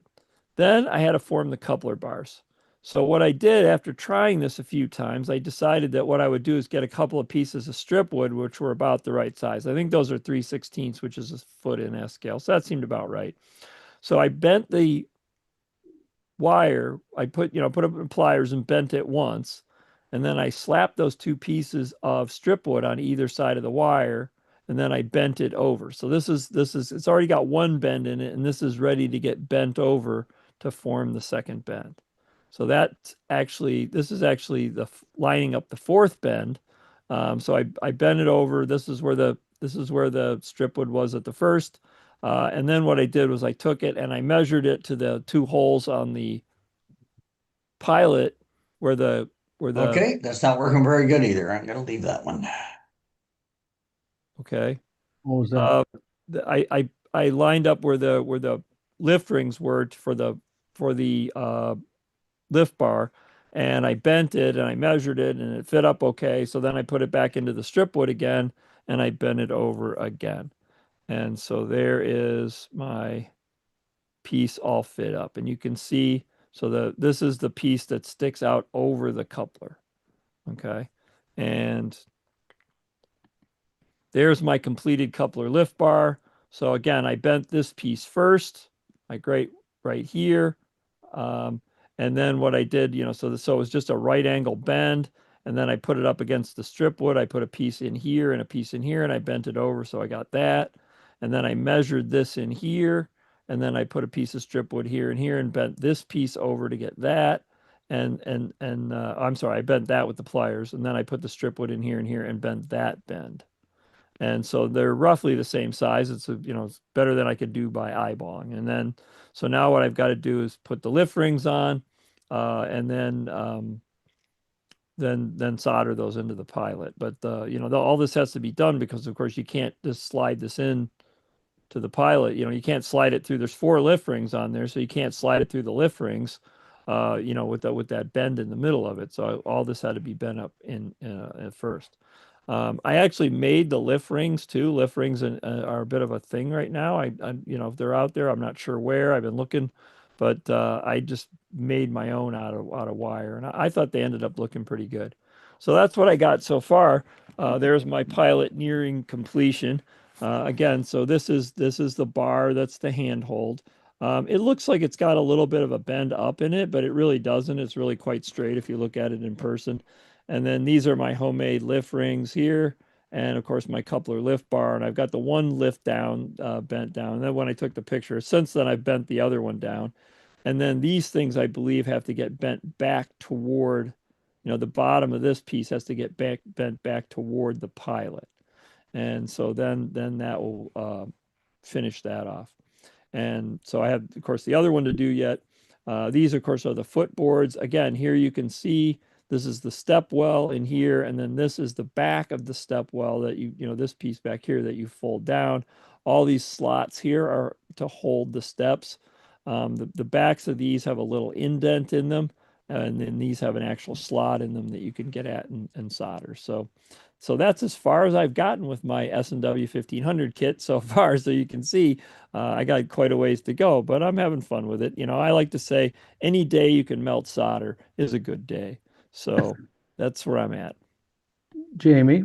Then I had to form the coupler bars. So what I did after trying this a few times, I decided that what I would do is get a couple of pieces of strip wood, which were about the right size. I think those are 3/16, which is a foot in S scale. So that seemed about right. So I bent the wire. I put up in pliers and bent it once. And then I slapped those 2 pieces of strip wood on either side of the wire. And then I bent it over. So this is it's already got one bend in it, and this is ready to get bent over to form the second bend. So this is actually the lining up the 4th bend. So I bent it over. This is where the strip wood was at the first. And then what I did was I took it and I measured it to the 2 holes on the pilot where the Okay, that's not working very good either. I'm going to leave that one. Okay. What was that? I lined up where the lift rings were for the lift bar, and I bent it and I measured it and it fit up okay. So then I put it back into the strip wood again and I bent it over again. And so there is my piece all fit up, and you can see, so this is the piece that sticks out over the coupler. Okay. And there's my completed coupler lift bar. So again, I bent this piece first, like right here. And then what I did, so it was just a right angle bend. And then I put it up against the strip wood. I put a piece in here and a piece in here, and I bent it over. So I got that. And then I measured this in here. And then I put a piece of strip wood here and here and bent this piece over to get that. And I'm sorry, I bent that with the pliers. And then I put the strip wood in here and here and bent that bend. And so they're roughly the same size. It's it's better than I could do by eyeballing. And then, so now what I've got to do is put the lift rings on, and then solder those into the pilot. But all this has to be done because of course you can't just slide this in to the pilot. You can't slide it through. There's 4 lift rings on there, so you can't slide it through the lift rings. With that bend in the middle of it. So all this had to be bent up in at first. I actually made the lift rings too. Lift rings are a bit of a thing right now. I if they're out there, I'm not sure where. I've been looking, but I just made my own out of wire, and I thought they ended up looking pretty good. So that's what I got so far. There's my pilot nearing completion. Again, so this is the bar. That's the handhold. It looks like it's got a little bit of a bend up in it, but it really doesn't. It's really quite straight if you look at it in person. And then these are my homemade lift rings here. And of course, my coupler lift bar. And I've got the one lift down, bent down. And then when I took the picture, since then I've bent the other one down. And then these things, I believe, have to get bent back toward, the bottom of this piece has to get bent back toward the pilot. And so then that will finish that off. And so I have, of course, the other one to do yet. These, of course, are the footboards. Again, here you can see this is the step well in here, and then this is the back of the step well that this piece back here that you fold down. All these slots here are to hold the steps. The backs of these have a little indent in them, and then these have an actual slot in them that you can get at and solder. So that's as far as I've gotten with my S&W 1500 kit so far. So you can see I got quite a ways to go, but I'm having fun with it. I like to say any day you can melt solder is a good day. So that's where I'm at. Jamie,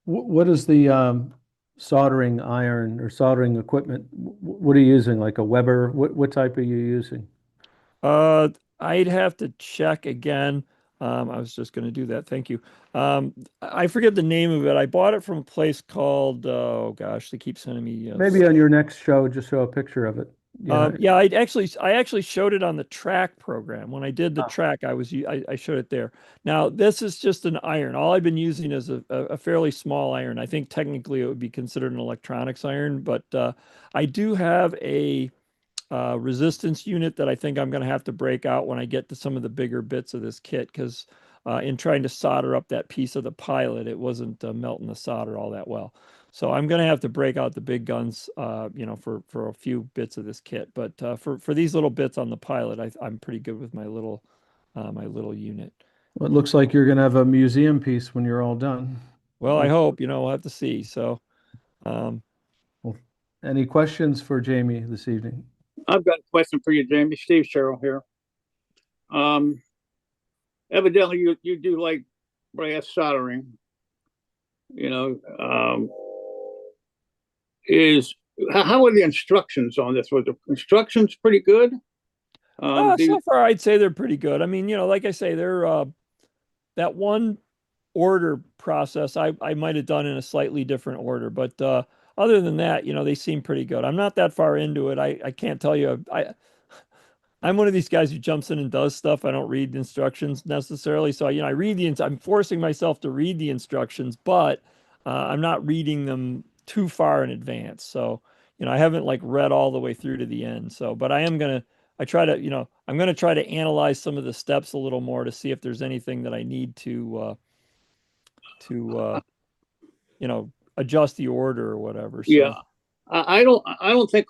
what is the soldering iron or soldering equipment? What are you using? Like a Weber? What type are you using? I'd have to check again. I was just going to do that. Thank you. I forget the name of it. I bought it from a place called, oh gosh, they keep sending me. Maybe on your next show, just show a picture of it. Yeah, I actually showed it on the track program. When I did the track, I showed it there. Now, this is just an iron. All I've been using is a fairly small iron. I think technically it would be considered an electronics iron, but I do have a resistance unit that I think I'm going to have to break out when I get to some of the bigger bits of this kit, because in trying to solder up that piece of the pilot, it wasn't melting the solder all that well. So I'm going to have to break out the big guns, for a few bits of this kit. But for these little bits on the pilot, I'm pretty good with my little unit. Well, it looks like you're going to have a museum piece when you're all done. Well, I hope. We'll have to see. So, well, any questions for Jamie this evening? I've got a question for you, Jamie. Steve Sherrill here. Evidently, you do like brass soldering. How are the instructions on this? Was the instructions pretty good? So far, I'd say they're pretty good. I mean, like I say, they're that one order process I might have done in a slightly different order, but other than that, they seem pretty good. I'm not that far into it. I can't tell you. I'm one of these guys who jumps in and does stuff. I don't read the instructions necessarily. So, I read I'm forcing myself to read the instructions, but I'm not reading them too far in advance. So, I haven't read all the way through to the end. So, but I'm going to try to analyze some of the steps a little more to see if there's anything that I need to adjust the order or whatever. So. Yeah. I don't think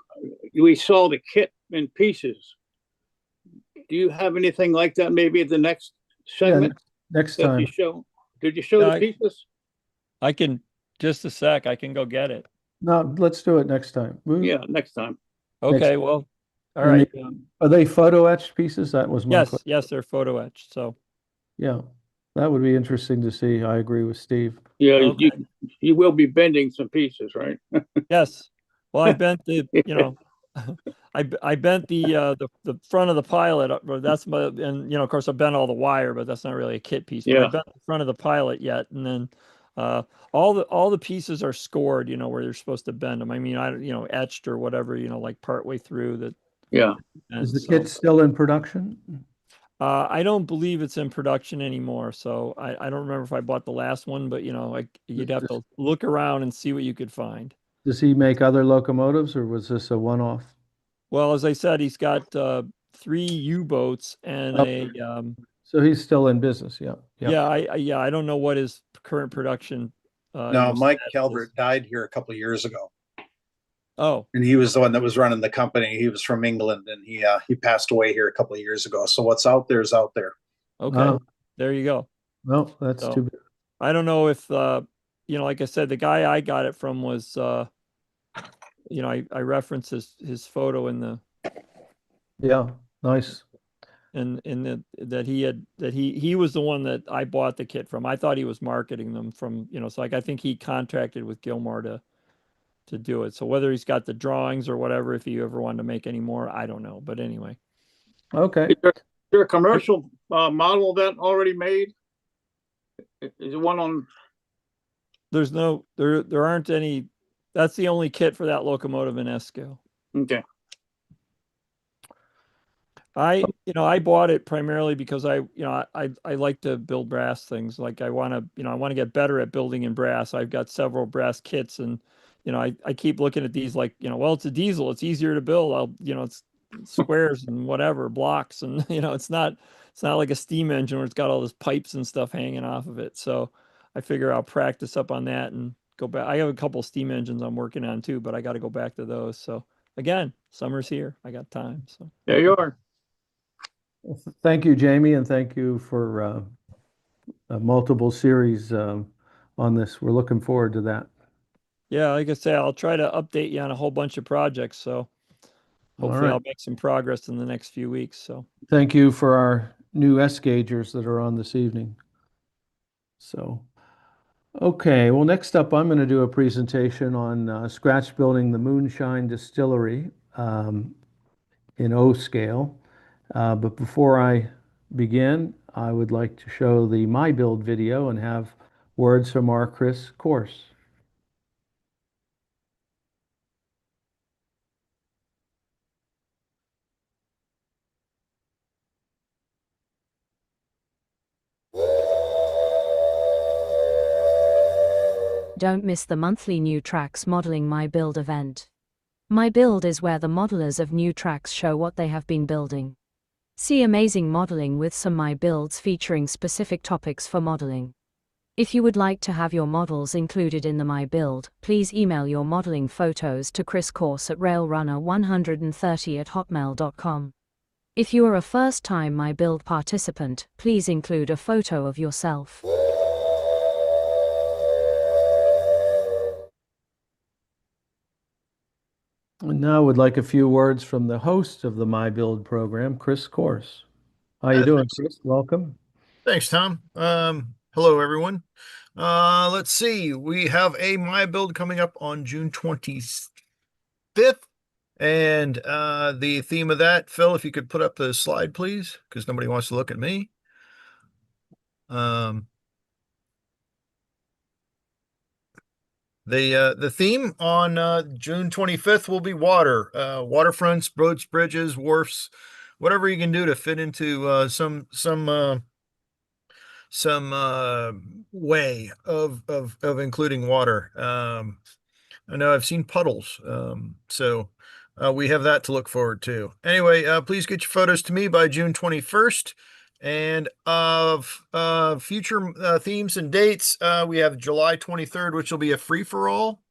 we saw the kit in pieces. Do you have anything like that maybe at the next Yeah, segment next that you time. show? Did you show the I- pieces? I can, just a sec, I can go get it. No, let's do it next time. Yeah, next time. Okay, well, all And right. are they photo etched pieces? That was my Yes, question. yes, they're photo etched, so. Yeah, that would be interesting to see. I agree with Steve. Yeah, Okay. you will be bending some pieces, right? Yes. Well, I bent the, you know, I bent the front of the pilot up, but that's my, and you know, of course I bent all the wire, but that's not really a kit piece. But I Yeah. bent the front of the pilot yet, and then all the pieces are scored, you know, where they're supposed to bend them. I mean, you know, etched or whatever, you know, like partway through that. Yeah. Is the so, kit still in production? I don't believe it's in production anymore, so I don't remember if I bought the last one, but you know, like you'd have to look around and see what you could find. Does he make other locomotives, or was this a one-off? Well, as I said, he's got 3 U-boats and Oh. So he's still in business. Yeah. yeah, I don't know what his current production. No, Mike status Calvert is. died here a couple of years ago, Oh, and he was the one that was running the company. He was from England, and he passed away here a couple of years ago. So what's out there is out there. okay. Oh, There you go. well, that's So, too bad. I don't know if you know, like I said, the guy I got it from was you know, I referenced his photo in the Yeah, nice. in that he was the one that I bought the kit from. I thought he was marketing them from, you know, so like I think he contracted with Gilmore to do it. So whether he's got the drawings or whatever, if he ever wanted to make any more, I don't know. But anyway. Okay. Is there a commercial model of that already made? Is it one on? There aren't any. That's the only kit for that locomotive in S scale. Okay. I bought it primarily because I like to build brass things. Like I want to get better at building in brass. I've got several brass kits, and I keep looking at these like, well, it's a diesel, it's easier to build. It's squares and whatever blocks, and it's not like a steam engine where it's got all those pipes and stuff hanging off of it. So I figure I'll practice up on that and go back. I have a couple steam engines I'm working on too, but I got to go back to those. So again, summer's here. I got time. So there you are. Thank you, Jamie, and thank you for a multiple series on this. We're looking forward to that. Yeah, like I say, I'll try to update you on a whole bunch of projects. So hopefully I'll make some progress in the next few weeks. So thank you for our new S-gaugers that are on this evening. So, okay, well, next up, I'm going to do a presentation on scratch building the Moonshine Distillery in O scale. But before I begin, I would like to show the My Build video and have words from our Chris Course. Don't miss the monthly New Tracks Modeling My Build event. My Build is where the modelers of New Tracks show what they have been building. See amazing modeling with some My Builds featuring specific topics for modeling. If you would like to have your models included in the My Build, please email your modeling photos to chriscourse@railrunner130@hotmail.com. If you are a first-time My Build participant, please include a photo of yourself. And now I would like a few words from the host of the My Build program, Chris Course. How you doing, Chris? Welcome. Thanks, Tom. Hello, everyone. Let's see. We have a My Build coming up on June 25th. And the theme of that, Phil, if you could put up the slide, please, because nobody wants to look at me. The theme on June 25th will be water, waterfronts, boats, bridges, wharfs, whatever you can do to fit into some way of including water. I know I've seen puddles, so we have that to look forward to. Anyway, please get your photos to me by June 21st. And of future themes and dates, we have July 23rd, which will be a free-for-all.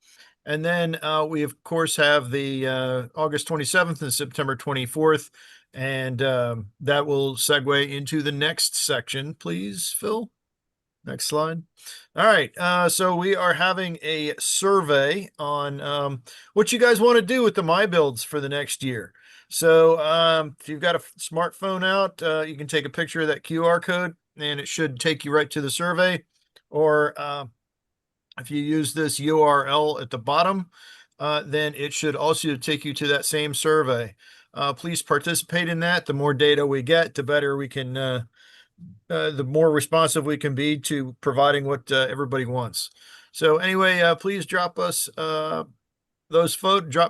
And then we, of course, have the August 27th and September 24th. And that will segue into the next section, please, Phil. Next slide. All right. So we are having a survey on what you guys want to do with the My Builds for the next year. So if you've got a smartphone out, you can take a picture of that QR code and it should take you right to the survey. Or if you use this URL at the bottom, then it should also take you to that same survey. Please participate in that. The more data we get, the better we can the more responsive we can be to providing what everybody wants. So anyway, please drop us drop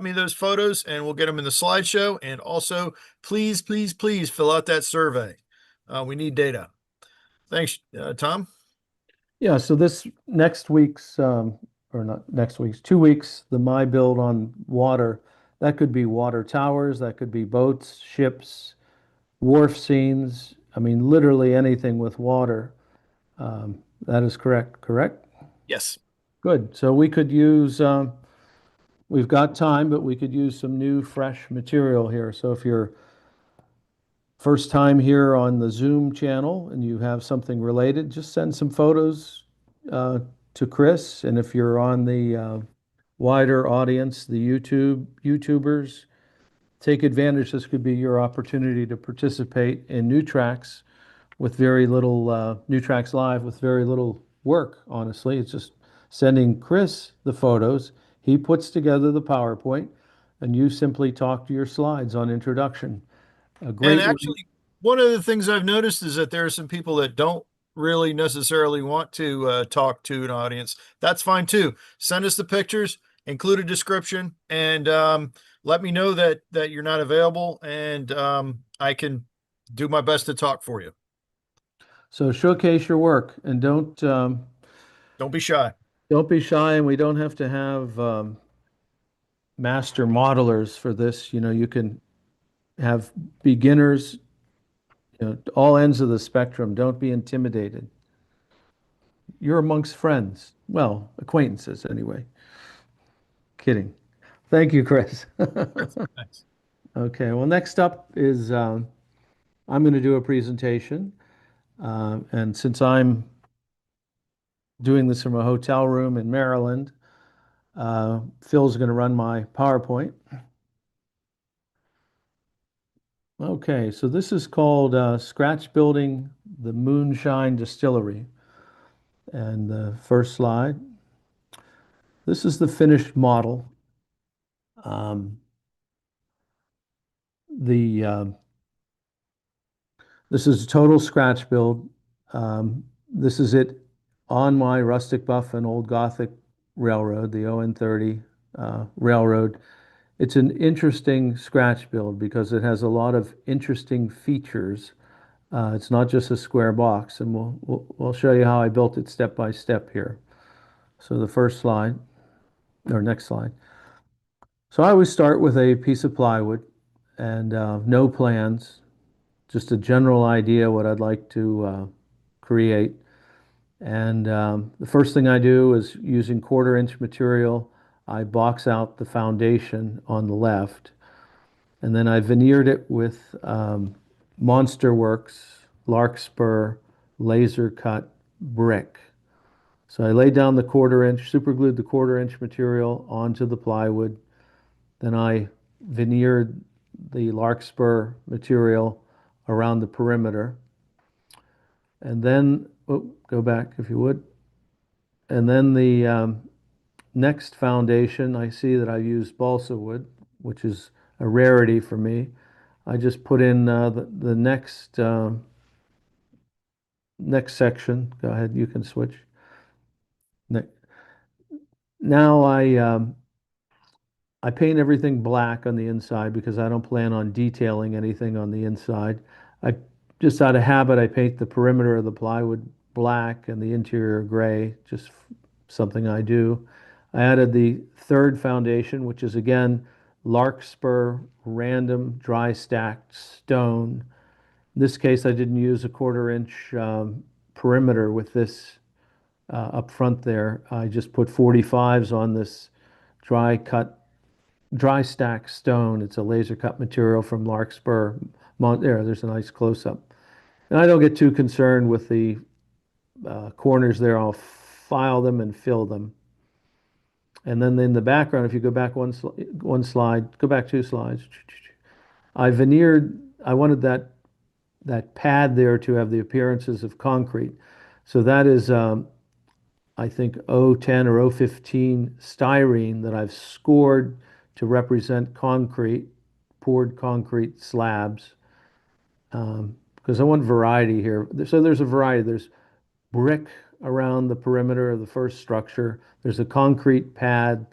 me those photos and we'll get them in the slideshow. And also, please fill out that survey. We need data. Thanks, Tom. Yeah, so this next week's, or not next week's, 2 weeks, the My Build on water, that could be water towers, that could be boats, ships, wharf scenes. I mean, literally anything with water. That is correct? Yes. Good. So we could use, we've got time, but we could use some new, fresh material here. So if you're first time here on the Zoom channel and you have something related, just send some photos to Chris. And if you're on the wider audience, the YouTubers, take advantage. This could be your opportunity to participate in New Tracks with very little, New Tracks Live with very little work, honestly. It's just sending Chris the photos. He puts together the PowerPoint, and you simply talk to your slides on introduction. A great And actually, one of the things I've noticed is that there are some people that don't really necessarily want to talk to an audience. That's fine too. Send us the pictures, include a description, and let me know that you're not available, and I can do my best to talk for you. So showcase your work and don't be shy. Don't be shy, and we don't have to have master modelers for this. You know, you can have beginners, you know, all ends of the spectrum. Don't be intimidated. You're amongst friends. Well, acquaintances anyway. Kidding. Thank you, Chris. Thanks. Okay, well, next up is I'm going to do a presentation. And since I'm doing this from a hotel room in Maryland, Phil's going to run my PowerPoint. Okay, so this is called Scratch Building the Moonshine Distillery. And the first slide. This is the finished model. This is a total scratch build. This is it on my Rustic Buff and Old Gothic railroad, the ON30 railroad. It's an interesting scratch build because it has a lot of interesting features. It's not just a square box, and we'll show you how I built it step by step here. So the first slide, or next slide. So I always start with a piece of plywood and no plans, just a general idea what I'd like to create. And the first thing I do is using 1/4 inch material, I box out the foundation on the left, and then I veneered it with Monster Works, Larkspur, laser cut brick. So I laid down the 1/4 inch, super glued the 1/4 inch material onto the plywood. Then I veneered the Larkspur material around the perimeter. And then, go back if you would. And then the next foundation, I see that I used balsa wood, which is a rarity for me. I just put in the next section. Go ahead, you can switch. Now I paint everything black on the inside because I don't plan on detailing anything on the inside. I just out of habit, I paint the perimeter of the plywood black and the interior gray, just something I do. I added the third foundation, which is again Larkspur random dry stacked stone. In this case, I didn't use a 1/4 inch perimeter with this up front there. I just put 45s on this dry stack stone. It's a laser cut material from Larkspur There's a nice close-up. And I don't get too concerned with the corners there. I'll file them and fill them. And then in the background, if you go back one slide, go back 2 slides. I veneered, I wanted that pad there to have the appearances of concrete. So that is, I think, O10 or O15 styrene that I've scored to represent concrete, poured concrete slabs. Because I want variety here. So there's a variety. There's brick around the perimeter of the first structure. There's a concrete pad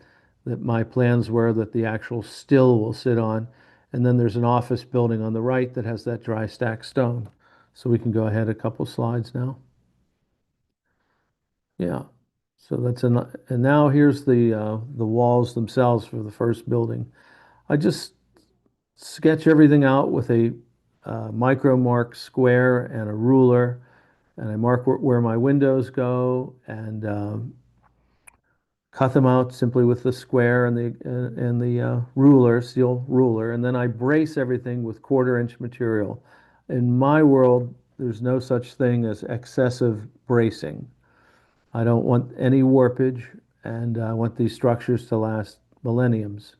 that my plans were that the actual still will sit on. And then there's an office building on the right that has that dry stack stone. So we can go ahead a couple slides now. Yeah. So and now here's the walls themselves for the first building. I just sketch everything out with a micro mark square and a ruler, and I mark where my windows go and cut them out simply with the square and the ruler, steel ruler, and then I brace everything with 1/4 inch material. In my world, there's no such thing as excessive bracing. I don't want any warpage, and I want these structures to last millenniums.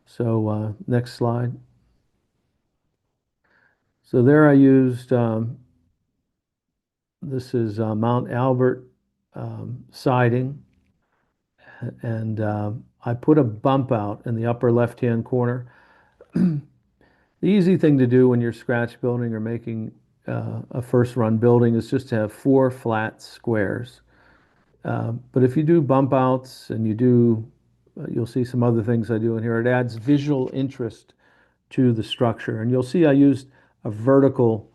So next slide. So there I used, this is Mount Albert siding, and I put a bump out in the upper left-hand corner. The easy thing to do when you're scratch building or making a first run building is just to have 4 flat squares. But if you do bump outs and you'll see some other things I do in here, it adds visual interest to the structure. And you'll see I used a vertical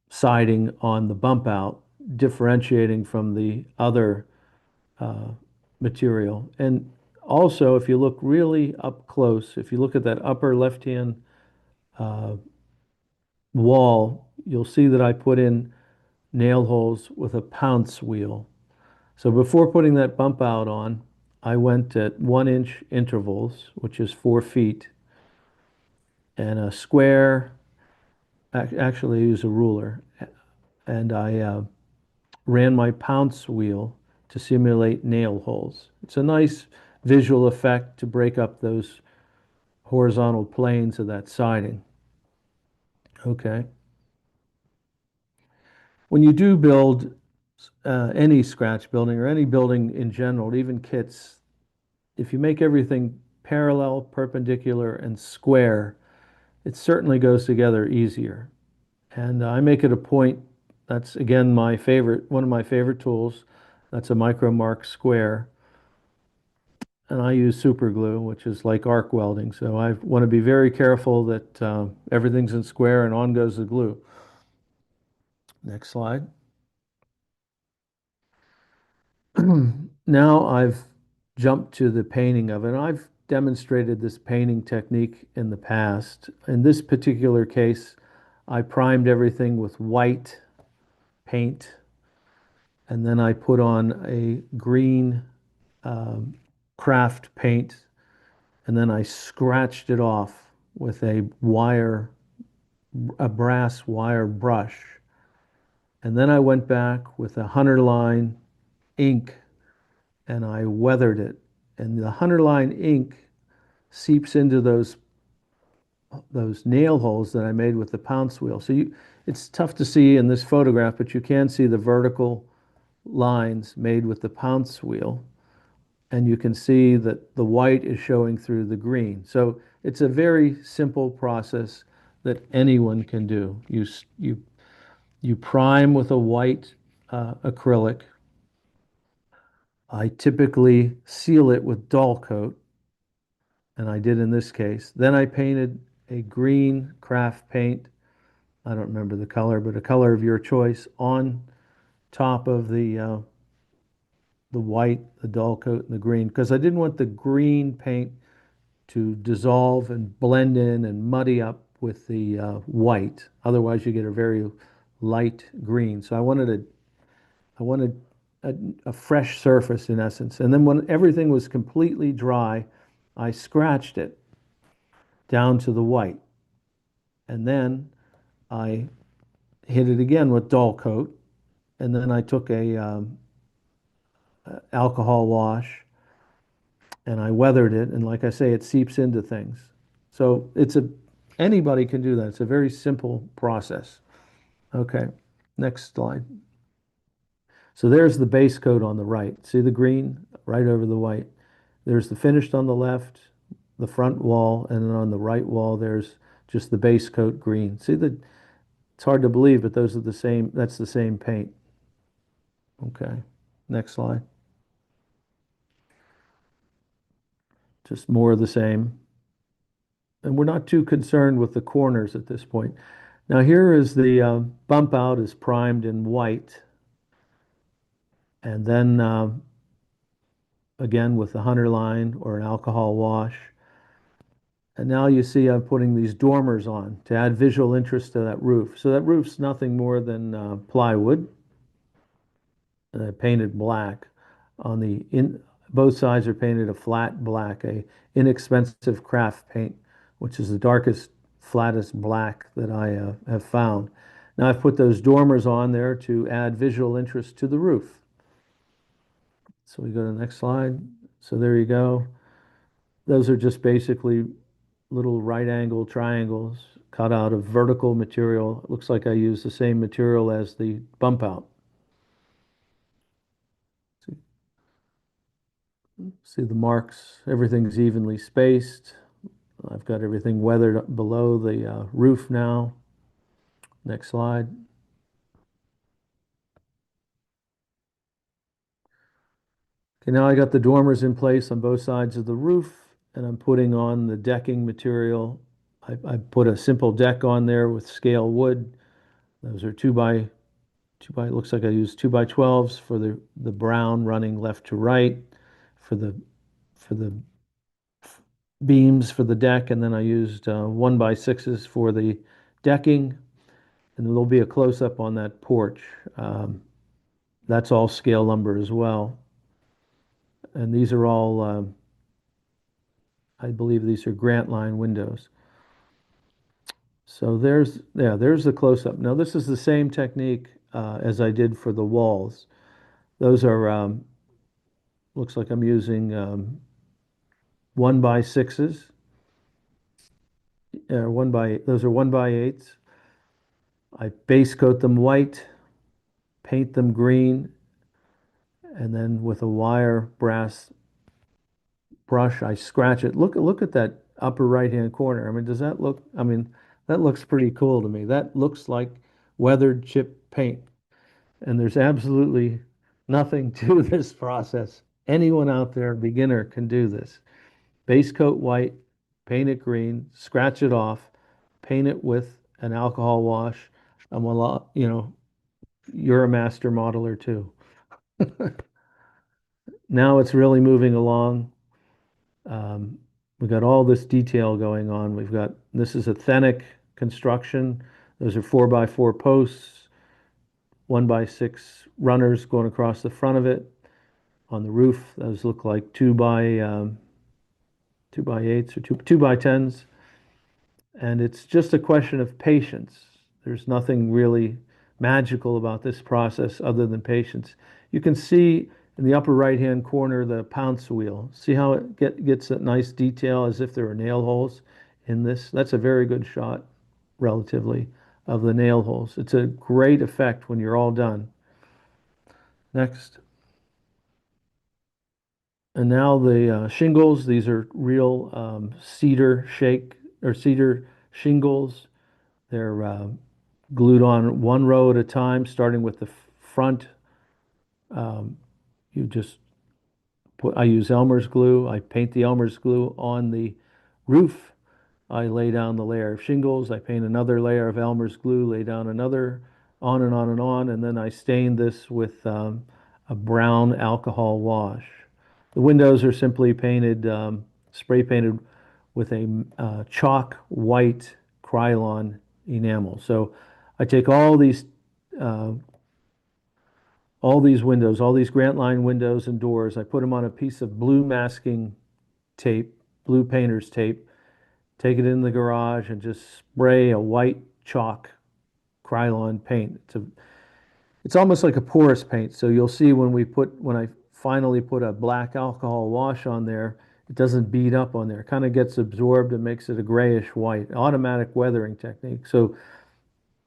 siding on the bump out, differentiating from the other material. And also, if you look really up close, if you look at that upper left-hand wall, you'll see that I put in nail holes with a pounce wheel. So before putting that bump out on, I went at 1-inch intervals, which is 4 feet, and a square, actually use a ruler, and I ran my pounce wheel to simulate nail holes. It's a nice visual effect to break up those horizontal planes of that siding. Okay. When you do build any scratch building or any building in general, even kits, if you make everything parallel, perpendicular, and square, it certainly goes together easier. And I make it a point, that's again one of my favorite tools. That's a micro mark square. And I use super glue, which is like arc welding. So I want to be very careful that everything's in square and on goes the glue. Next slide. Now I've jumped to the painting of it. And I've demonstrated this painting technique in the past. In this particular case, I primed everything with white paint, and then I put on a green craft paint, and then I scratched it off with a brass wire brush. And then I went back with a hunter line ink and I weathered it. And the hunter line ink seeps into those nail holes that I made with the pounce wheel. So it's tough to see in this photograph, but you can see the vertical lines made with the pounce wheel. And you can see that the white is showing through the green. So it's a very simple process that anyone can do. You prime with a white acrylic. I typically seal it with dull coat, and I did in this case. Then I painted a green craft paint. I don't remember the color, but a color of your choice on top of the white, the dull coat, and the green, because I didn't want the green paint to dissolve and blend in and muddy up with the white. Otherwise, you get a very light green. So I wanted a fresh surface in essence. And then when everything was completely dry, I scratched it down to the white. And then I hit it again with dull coat. And then I took a alcohol wash and I weathered it. And like I say, it seeps into things. So anybody can do that. It's a very simple process. Okay, next slide. So there's the base coat on the right. See the green right over the white. There's the finished on the left, the front wall, and then on the right wall, there's just the base coat green. It's hard to believe, but those are the same, that's the same paint. Okay, next slide. Just more of the same. And we're not too concerned with the corners at this point. Now here is the bump out is primed in white. And then again with the hunter line or an alcohol wash. And now you see I'm putting these dormers on to add visual interest to that roof. So that roof's nothing more than plywood, painted black. Both sides are painted a flat black, a inexpensive craft paint, which is the darkest, flattest black that I have found. Now I've put those dormers on there to add visual interest to the roof. So we go to the next slide. So there you go. Those are just basically little right angle triangles cut out of vertical material. It looks like I used the same material as the bump out. See the marks, everything's evenly spaced. I've got everything weathered below the roof now. Next slide. Okay, now I got the dormers in place on both sides of the roof, and I'm putting on the decking material. I put a simple deck on there with scale wood. Those are it looks like I used 2x12s for the brown running left to right for the beams for the deck, and then I used 1x6s for the decking, and there'll be a close-up on that porch. That's all scale lumber as well. And these are all, I believe these are Grant Line windows. So there's the close-up. Now this is the same technique as I did for the walls. Those are, looks like I'm using 1x6s. Those are 1x8s. I base coat them white, paint them green, and then with a wire brass brush, I scratch it. Look at that upper right-hand corner. I mean, does that look, I mean, that looks pretty cool to me. That looks like weathered chip paint. And there's absolutely nothing to this process. Anyone out there, beginner, can do this. Base coat white, paint it green, scratch it off, paint it with an alcohol wash. And voila, you're a master modeler too. Now it's really moving along. We've got all this detail going on. This is authentic construction. Those are 4x4 posts, 1x6 runners going across the front of it. On the roof, those look like 2x8s or 2x10s. And it's just a question of patience. There's nothing really magical about this process other than patience. You can see in the upper right-hand corner the pounce wheel. See how it gets that nice detail as if there are nail holes in this? That's a very good shot, relatively, of the nail holes. It's a great effect when you're all done. Next. And now the shingles. These are real cedar shingles. They're glued on one row at a time, starting with the front. I use Elmer's glue. I paint the Elmer's glue on the roof. I lay down the layer of shingles. I paint another layer of Elmer's glue, lay down another, on and on and on, and then I stain this with a brown alcohol wash. The windows are simply painted, spray painted with a chalk white Krylon enamel. So I take all these windows, all these Grant Line windows and doors, I put them on a piece of blue masking tape, blue painter's tape, take it in the garage and just spray a white chalk Krylon paint. It's almost like a porous paint. So you'll see when I finally put a black alcohol wash on there, it doesn't bead up on there. It kind of gets absorbed and makes it a grayish white. Automatic weathering technique. So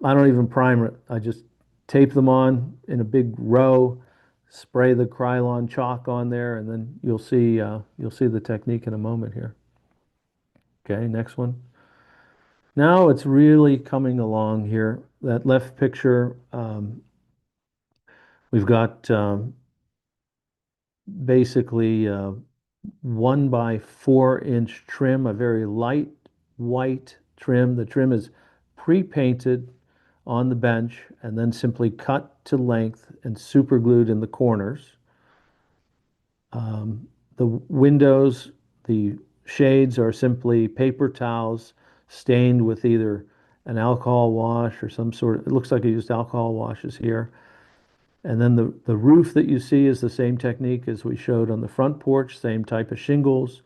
I don't even primer it. I just tape them on in a big row, spray the Krylon chalk on there, and then you'll see the technique in a moment here. Okay, next one. Now it's really coming along here. That left picture, we've got basically 1 by 4 inch trim, a very light white trim. The trim is pre-painted on the bench and then simply cut to length and super glued in the corners. The windows, the shades are simply paper towels stained with either an alcohol wash or some sort of, it looks like I used alcohol washes here. And then the roof that you see is the same technique as we showed on the front porch, same type of shingles.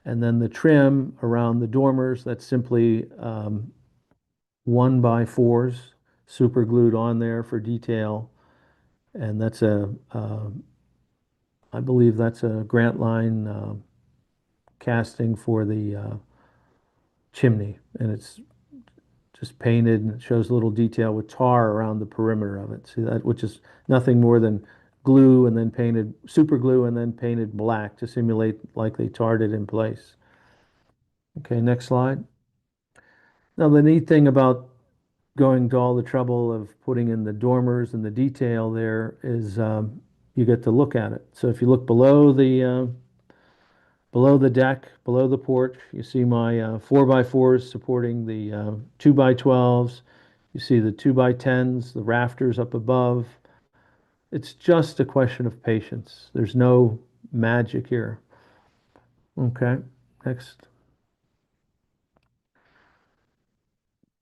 And then the trim around the dormers, that's simply 1 by 4s super glued on there for detail. And that's I believe that's a Grant Line casting for the chimney. And it's just painted and it shows a little detail with tar around the perimeter of it. See that, which is nothing more than glue and then painted, super glue and then painted black to simulate like they tarred it in place. Okay, next slide. Now the neat thing about going to all the trouble of putting in the dormers and the detail there is you get to look at it. So if you look below the deck, below the porch, you see my 4x4s supporting the 2x12s. You see the 2x10s, the rafters up above. It's just a question of patience. There's no magic here. Okay, next.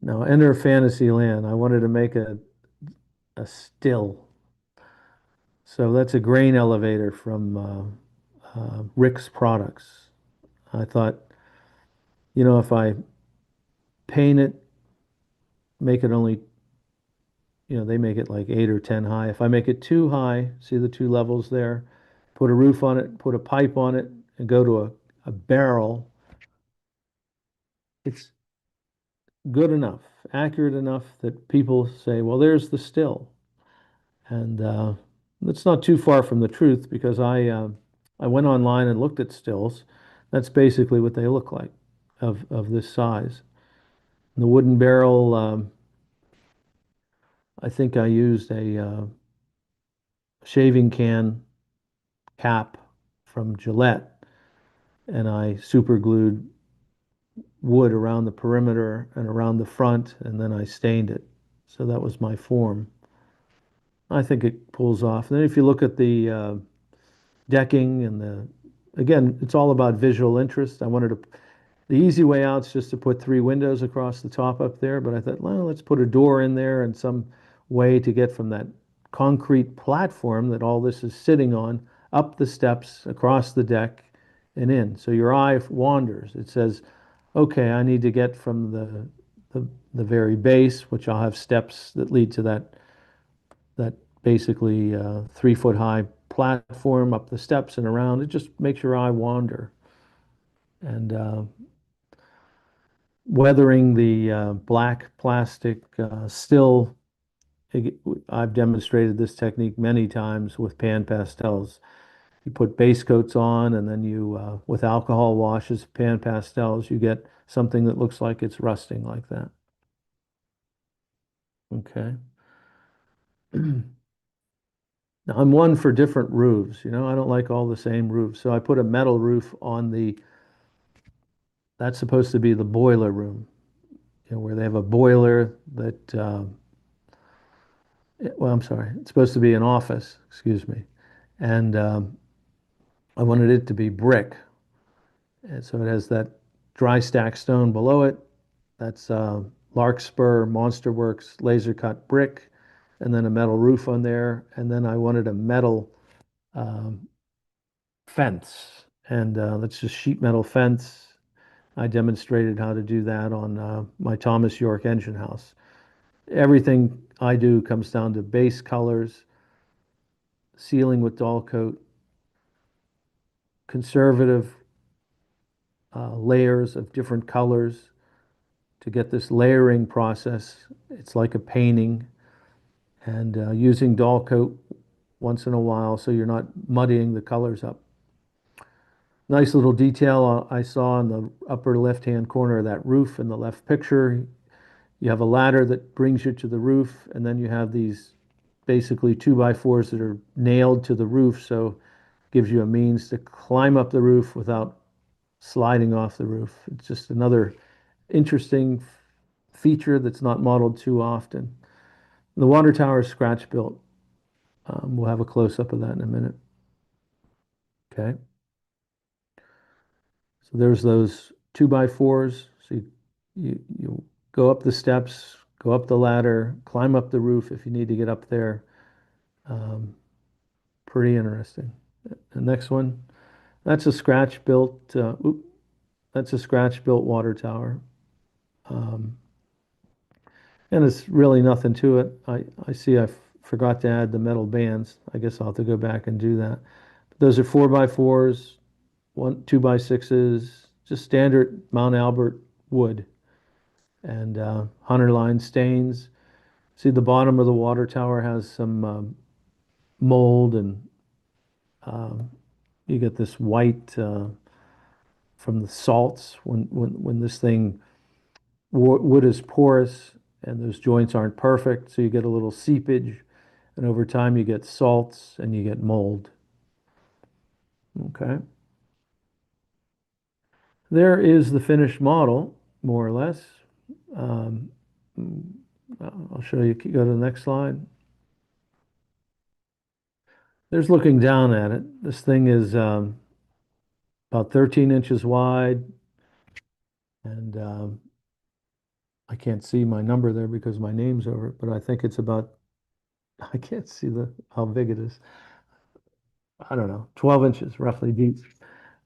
Now enter fantasy land. I wanted to make a still. So that's a grain elevator from Rick's Products. I thought, if I paint it, make it only, they make it like 8 or 10 high. If I make it too high, see the 2 levels there, put a roof on it, put a pipe on it, and go to a barrel, it's good enough, accurate enough that people say, well, there's the still. And it's not too far from the truth because I went online and looked at stills. That's basically what they look like of this size. The wooden barrel, I think I used a shaving can cap from Gillette and I super glued wood around the perimeter and around the front and then I stained it. So that was my form. I think it pulls off. And then if you look at the decking and again, it's all about visual interest. The easy way out is just to put 3 windows across the top up there, but I thought, well, let's put a door in there and some way to get from that concrete platform that all this is sitting on up the steps, across the deck, and in. So your eye wanders. It says, okay, I need to get from the very base, which I'll have steps that lead to that basically 3-foot high platform up the steps and around. It just makes your eye wander. And weathering the black plastic still, I've demonstrated this technique many times with pan pastels. You put base coats on and then you, with alcohol washes, pan pastels, you get something that looks like it's rusting like that. Okay. Now, I'm one for different roofs. I don't like all the same roofs. So I put a metal roof on that's supposed to be the boiler room, where they have a boiler that, well, I'm sorry, it's supposed to be an office, excuse me. And I wanted it to be brick. And so it has that dry stack stone below it. That's Larkspur, Monster Works, laser cut brick, and then a metal roof on there. And then I wanted a metal fence. And that's just sheet metal fence. I demonstrated how to do that on my Thomas York engine house. Everything I do comes down to base colors, sealing with dull coat, conservative layers of different colors to get this layering process. It's like a painting, and using dull coat once in a while so you're not muddying the colors up. Nice little detail I saw in the upper left-hand corner of that roof in the left picture. You have a ladder that brings you to the roof, and then you have these basically 2x4s that are nailed to the roof, so gives you a means to climb up the roof without sliding off the roof. It's just another interesting feature that's not modeled too often. The water tower is scratch built. We'll have a close-up of that in a minute. Okay. So there's those 2x4s. So you go up the steps, go up the ladder, climb up the roof if you need to get up there. Pretty interesting. The next one, that's a scratch built. That's a scratch built water tower. And it's really nothing to it. I see I forgot to add the metal bands. I guess I'll have to go back and do that. But those are 4x4s, 2x6s, just standard Mount Albert wood, and hunter line stains. See, the bottom of the water tower has some mold, and you get this white from the salts when this thing wood is porous and those joints aren't perfect, so you get a little seepage, and over time you get salts and you get mold. Okay. There is the finished model, more or less. Um, I'll show you. Go to the next slide. There's looking down at it. This thing is about 13 inches wide, and I can't see my number there because my name's over it, but I think it's about, I can't see how big it is. I don't know, 12 inches roughly deep.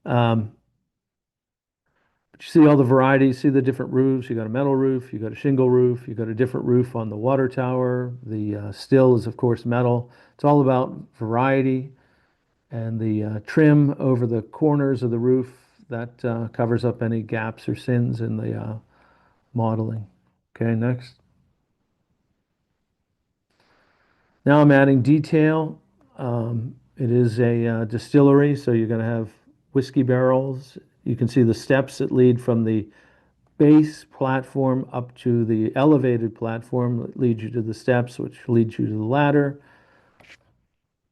But you see all the varieties, see the different roofs. You got a metal roof, you got a shingle roof, you got a different roof on the water tower. The still is, of course, metal. It's all about variety, and the trim over the corners of the roof that covers up any gaps or sins in the modeling. Okay, next. Now I'm adding detail. It is a distillery, so you're going to have whiskey barrels. You can see the steps that lead from the base platform up to the elevated platform that leads you to the steps, which leads you to the ladder.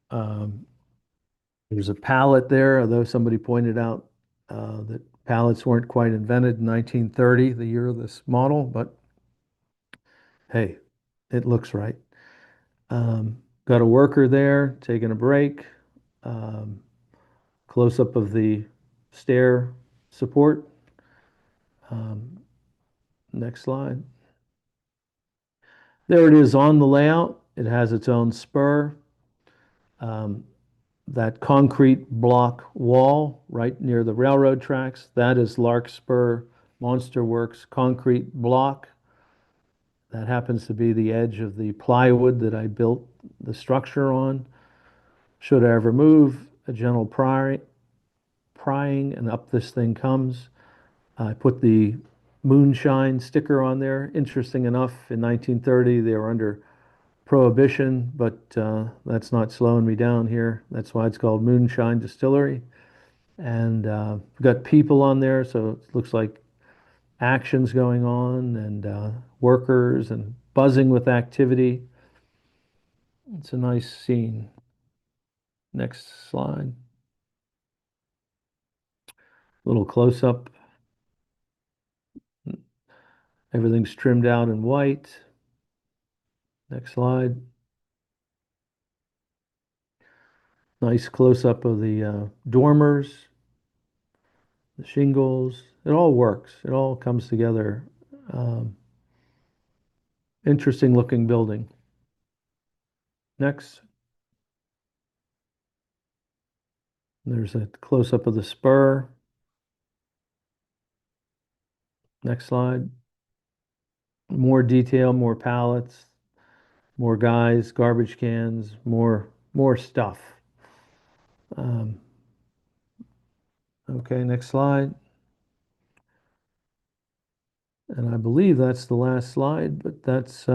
There's a pallet there, although somebody pointed out that pallets weren't quite invented in 1930, the year of this model, but hey, it looks right. Got a worker there taking a break. Close up of the stair support. Next slide. There it is on the layout. It has its own spur. That concrete block wall right near the railroad tracks, that is Larkspur Monster Works concrete block. That happens to be the edge of the plywood that I built the structure on. Should I ever move, a gentle prying, and up this thing comes. I put the Moonshine sticker on there. Interesting enough, in 1930, they were under prohibition, but that's not slowing me down here. That's why it's called Moonshine Distillery. And we've got people on there, so it looks like actions going on, and workers and buzzing with activity. It's a nice scene. Next slide. Little close up. Everything's trimmed out in white. Next slide. Nice close up of the dormers, the shingles. It all works. It all comes together. Interesting looking building. Next. There's a close up of the spur. Next slide. More detail, more pallets, more guys, garbage cans, more stuff. Okay, next slide. And I believe that's the last slide, but that's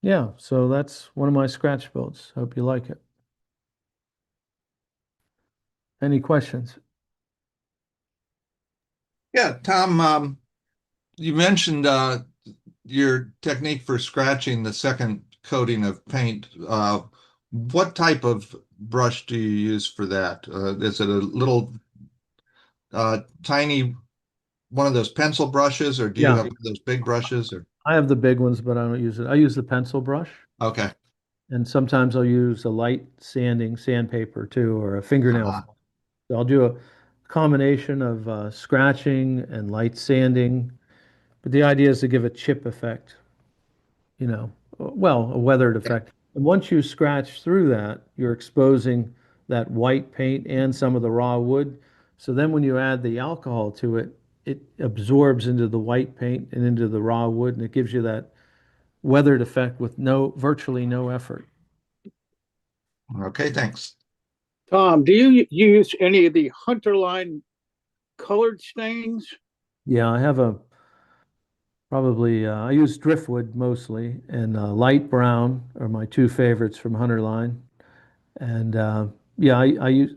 yeah, so that's one of my scratch builds. Hope you like it. Any questions? Yeah, Tom, you mentioned your technique for scratching the second coating of paint. What type of brush do you use for that? Is it a little tiny one of those pencil brushes, or do you Yeah. have those big brushes? Or I have the big ones, but I don't use it. I use the pencil brush, okay, and sometimes I'll use a light sandpaper too, or a fingernail. So I'll do a combination of scratching and light sanding, but the idea is to give a chip effect, well, a weathered effect. And once you scratch through that, you're exposing that white paint and some of the raw wood. So then when you add the alcohol to it, it absorbs into the white paint and into the raw wood, and it gives you that weathered effect with virtually no effort. okay, thanks. Tom, do you use any of the Hunter line colored stains? Yeah, I have I use driftwood mostly, and light brown are my two favorites from Hunter Line. And yeah, I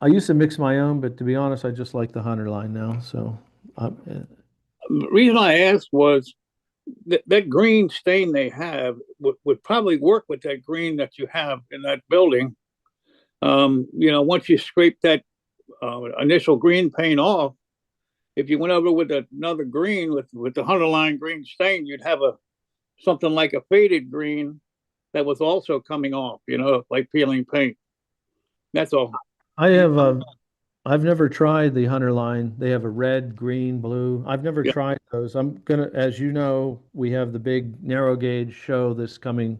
used to mix my own, but to be honest, I just like the Hunter Line now. So The reason I asked was that green stain they have would probably work with that green that you have in that building. Once you scrape that initial green paint off, if you went over with another green with the Hunter line green stain, you'd have something like a faded green that was also coming off, like peeling paint. That's all. I've never tried the Hunter Line. They have a red, green, blue. I've never Yeah. tried those. As you know, we have the big narrow gauge show this coming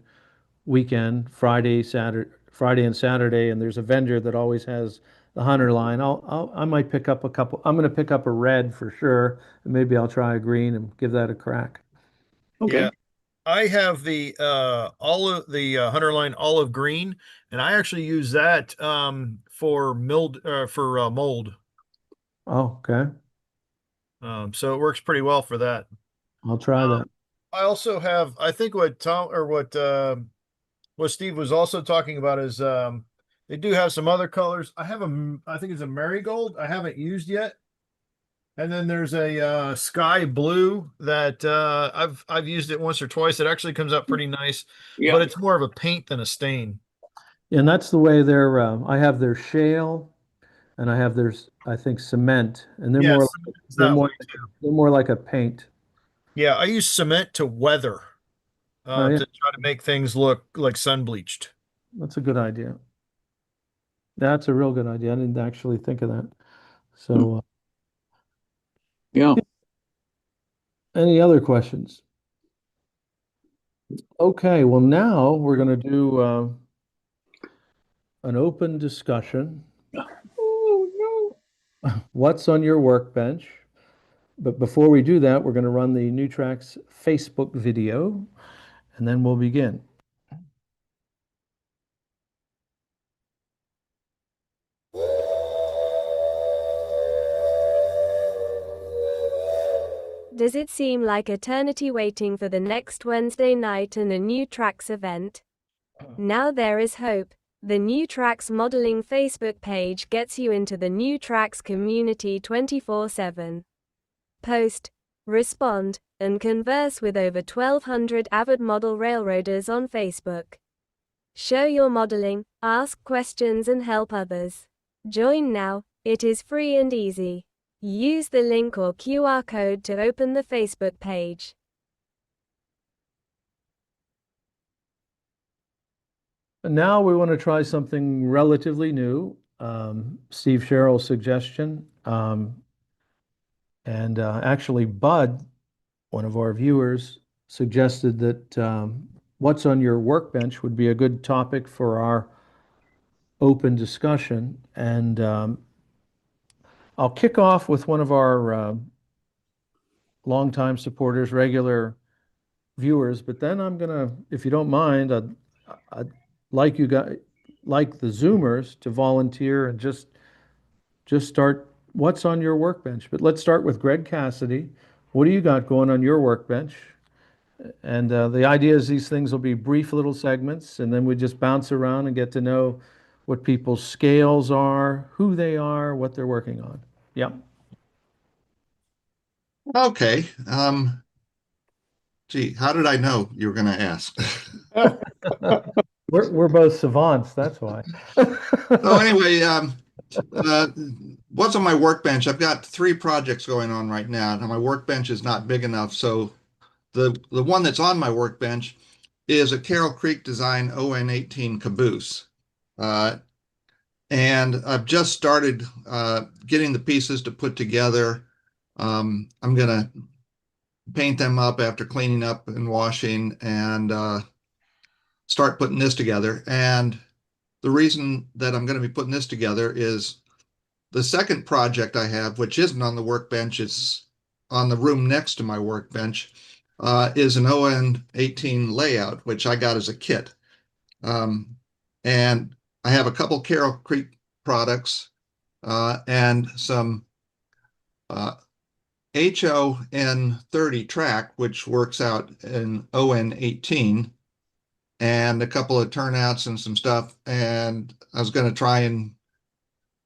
weekend, Friday and Saturday, and there's a vendor that always has the Hunter Line. I might pick up a couple. I'm going to pick up a red for sure, and maybe I'll try a green and give that a crack. Okay. Yeah, I have the Hunter Line olive green, and I actually use that for mold. Oh, okay. So it works pretty well for that. I'll try that. I also have, I think what Tom or what Steve was also talking about is they do have some other colors. I think it's a marigold I haven't used yet. And then there's a sky blue that I've used it once or twice. It actually comes out pretty nice, Yeah. but it's more of a paint than a stain. And that's the way I have their shale, and I have I think, cement, and Yes, it's that way too. they're more like a paint. Yeah, I use cement to weather Oh, yeah, to try to make things look like sun bleached. that's a good idea. That's a real good idea. I didn't actually think of that. So, Yeah. any other questions? Okay, well, now we're going to do an open discussion. Oh, What's on your workbench? But before we do that, we're going to run the NewTrax Facebook video, and then we'll begin. Does it seem like eternity waiting for the next Wednesday night and a NewTrax event? Now there is hope. The NewTrax Modeling Facebook page gets you into the NewTrax community 24/7. Post, respond, and converse with over 1,200 avid model railroaders on Facebook. Show your modeling, ask questions, and help others. Join now, it is free and easy. Use the link or QR code to open the Facebook page. And now we want to try something relatively new, Steve Sherrill's suggestion. And actually, Bud, one of our viewers, suggested that what's on your workbench would be a good topic for our open discussion. And I'll kick off with one of our longtime supporters, regular viewers. But then I'm gonna, if you don't mind, I'd like you guys, like the Zoomers, to volunteer and just start what's on your workbench. But let's start with Greg Cassidy. What do you got going on your workbench? And the idea is these things will be brief little segments, and then we just bounce around and get to know what people's scales are, who they are, what they're working on. Yep. Okay. Gee, how did I know you were going to ask? We're both savants, that's why. So anyway, what's on my workbench? I've got 3 projects going on right now. Now my workbench is not big enough, so the one that's on my workbench is a Carroll Creek Design ON18 Caboose. And I've just started getting the pieces to put together. I'm going to paint them up after cleaning up and washing and start putting this together. And the reason that I'm going to be putting this together is the second project I have, which isn't on the workbench, it's on the room next to my workbench, is an ON18 layout, which I got as a kit. And I have a couple Carroll Creek products and some HON30 track, which works out in ON18, and a couple of turnouts and some stuff. And I was going to try and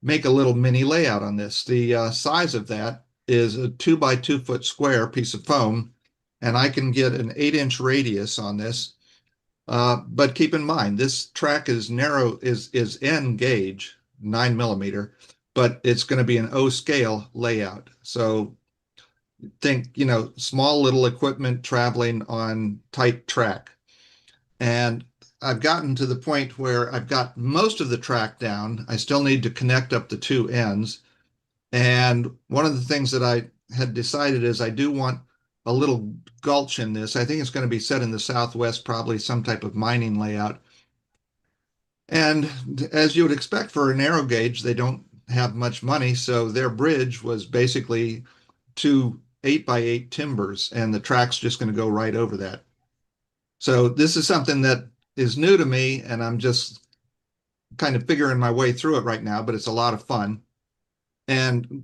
make a little mini layout on this. The size of that is a 2 by 2 foot square piece of foam, and I can get an 8-inch radius on this. But keep in mind, this track is narrow, is N gauge, 9mm, but it's going to be an O scale layout. So think, small little equipment traveling on tight track. And I've gotten to the point where I've got most of the track down. I still need to connect up the 2 ends. And one of the things that I had decided is I do want a little gulch in this. I think it's going to be set in the southwest, probably some type of mining layout. And as you would expect for a narrow gauge, they don't have much money. So their bridge was basically 2 8x8 timbers, and the track's just going to go right over that. So this is something that is new to me, and I'm just kind of figuring my way through it right now, but it's a lot of fun. And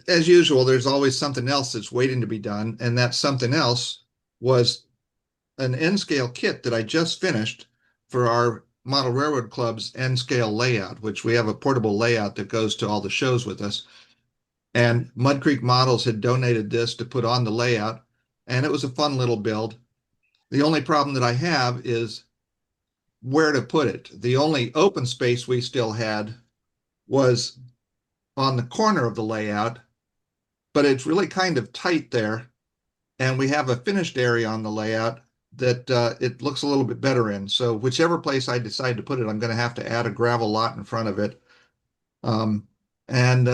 as usual, there's always something else that's waiting to be done. And that something else was an N-scale kit that I just finished for our Model Railroad Club's N-scale layout, which we have a portable layout that goes to all the shows with us. And Mud Creek Models had donated this to put on the layout, and it was a fun little build. The only problem that I have is where to put it. The only open space we still had was on the corner of the layout, but it's really kind of tight there. And we have a finished area on the layout that it looks a little bit better in. So whichever place I decide to put it, I'm going to have to add a gravel lot in front of it. And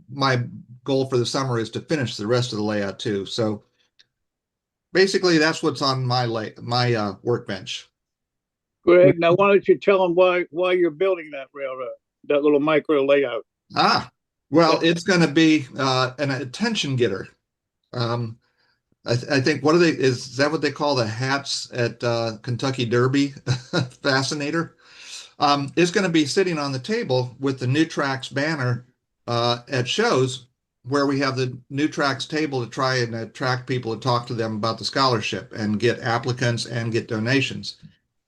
my goal for the summer is to finish the rest of the layout too. So basically that's what's on my workbench. Greg, now why don't you tell them why you're building that railroad, that little micro layout? Well, it's going to be an attention getter. I think is that what they call the hats at Kentucky Derby? Fascinator. Is going to be sitting on the table with the New Tracks banner at shows where we have the New Tracks table to try and attract people to talk to them about the scholarship and get applicants and get donations.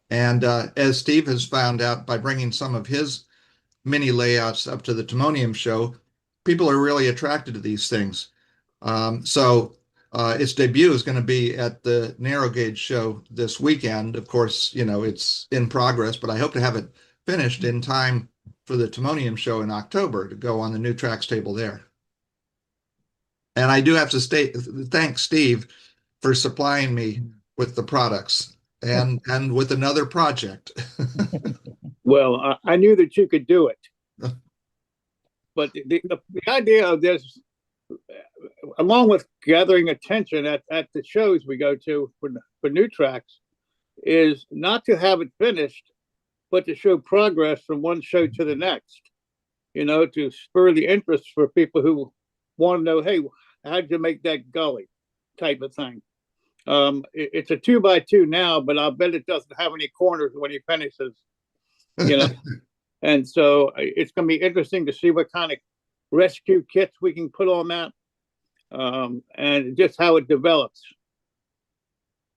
And as Steve has found out by bringing some of his mini layouts up to the Timonium show, people are really attracted to these things. So its debut is going to be at the Narrow Gauge show this weekend. Of course, it's in progress, but I hope to have it finished in time for the Timonium show in October to go on the New Tracks table there. And I do have to thank Steve for supplying me with the products and with another project. Well, I knew that you could do it. But the idea of this, along with gathering attention at the shows we go to for New Tracks, is not to have it finished, but to show progress from one show to the next, to spur the interest for people who want to know, hey, how'd you make that gully? type of thing. It's a 2x2 now, but I'll bet it doesn't have any corners when he finishes. You know, and so it's going to be interesting to see what kind of rescue kits we can put on that, and just how it develops.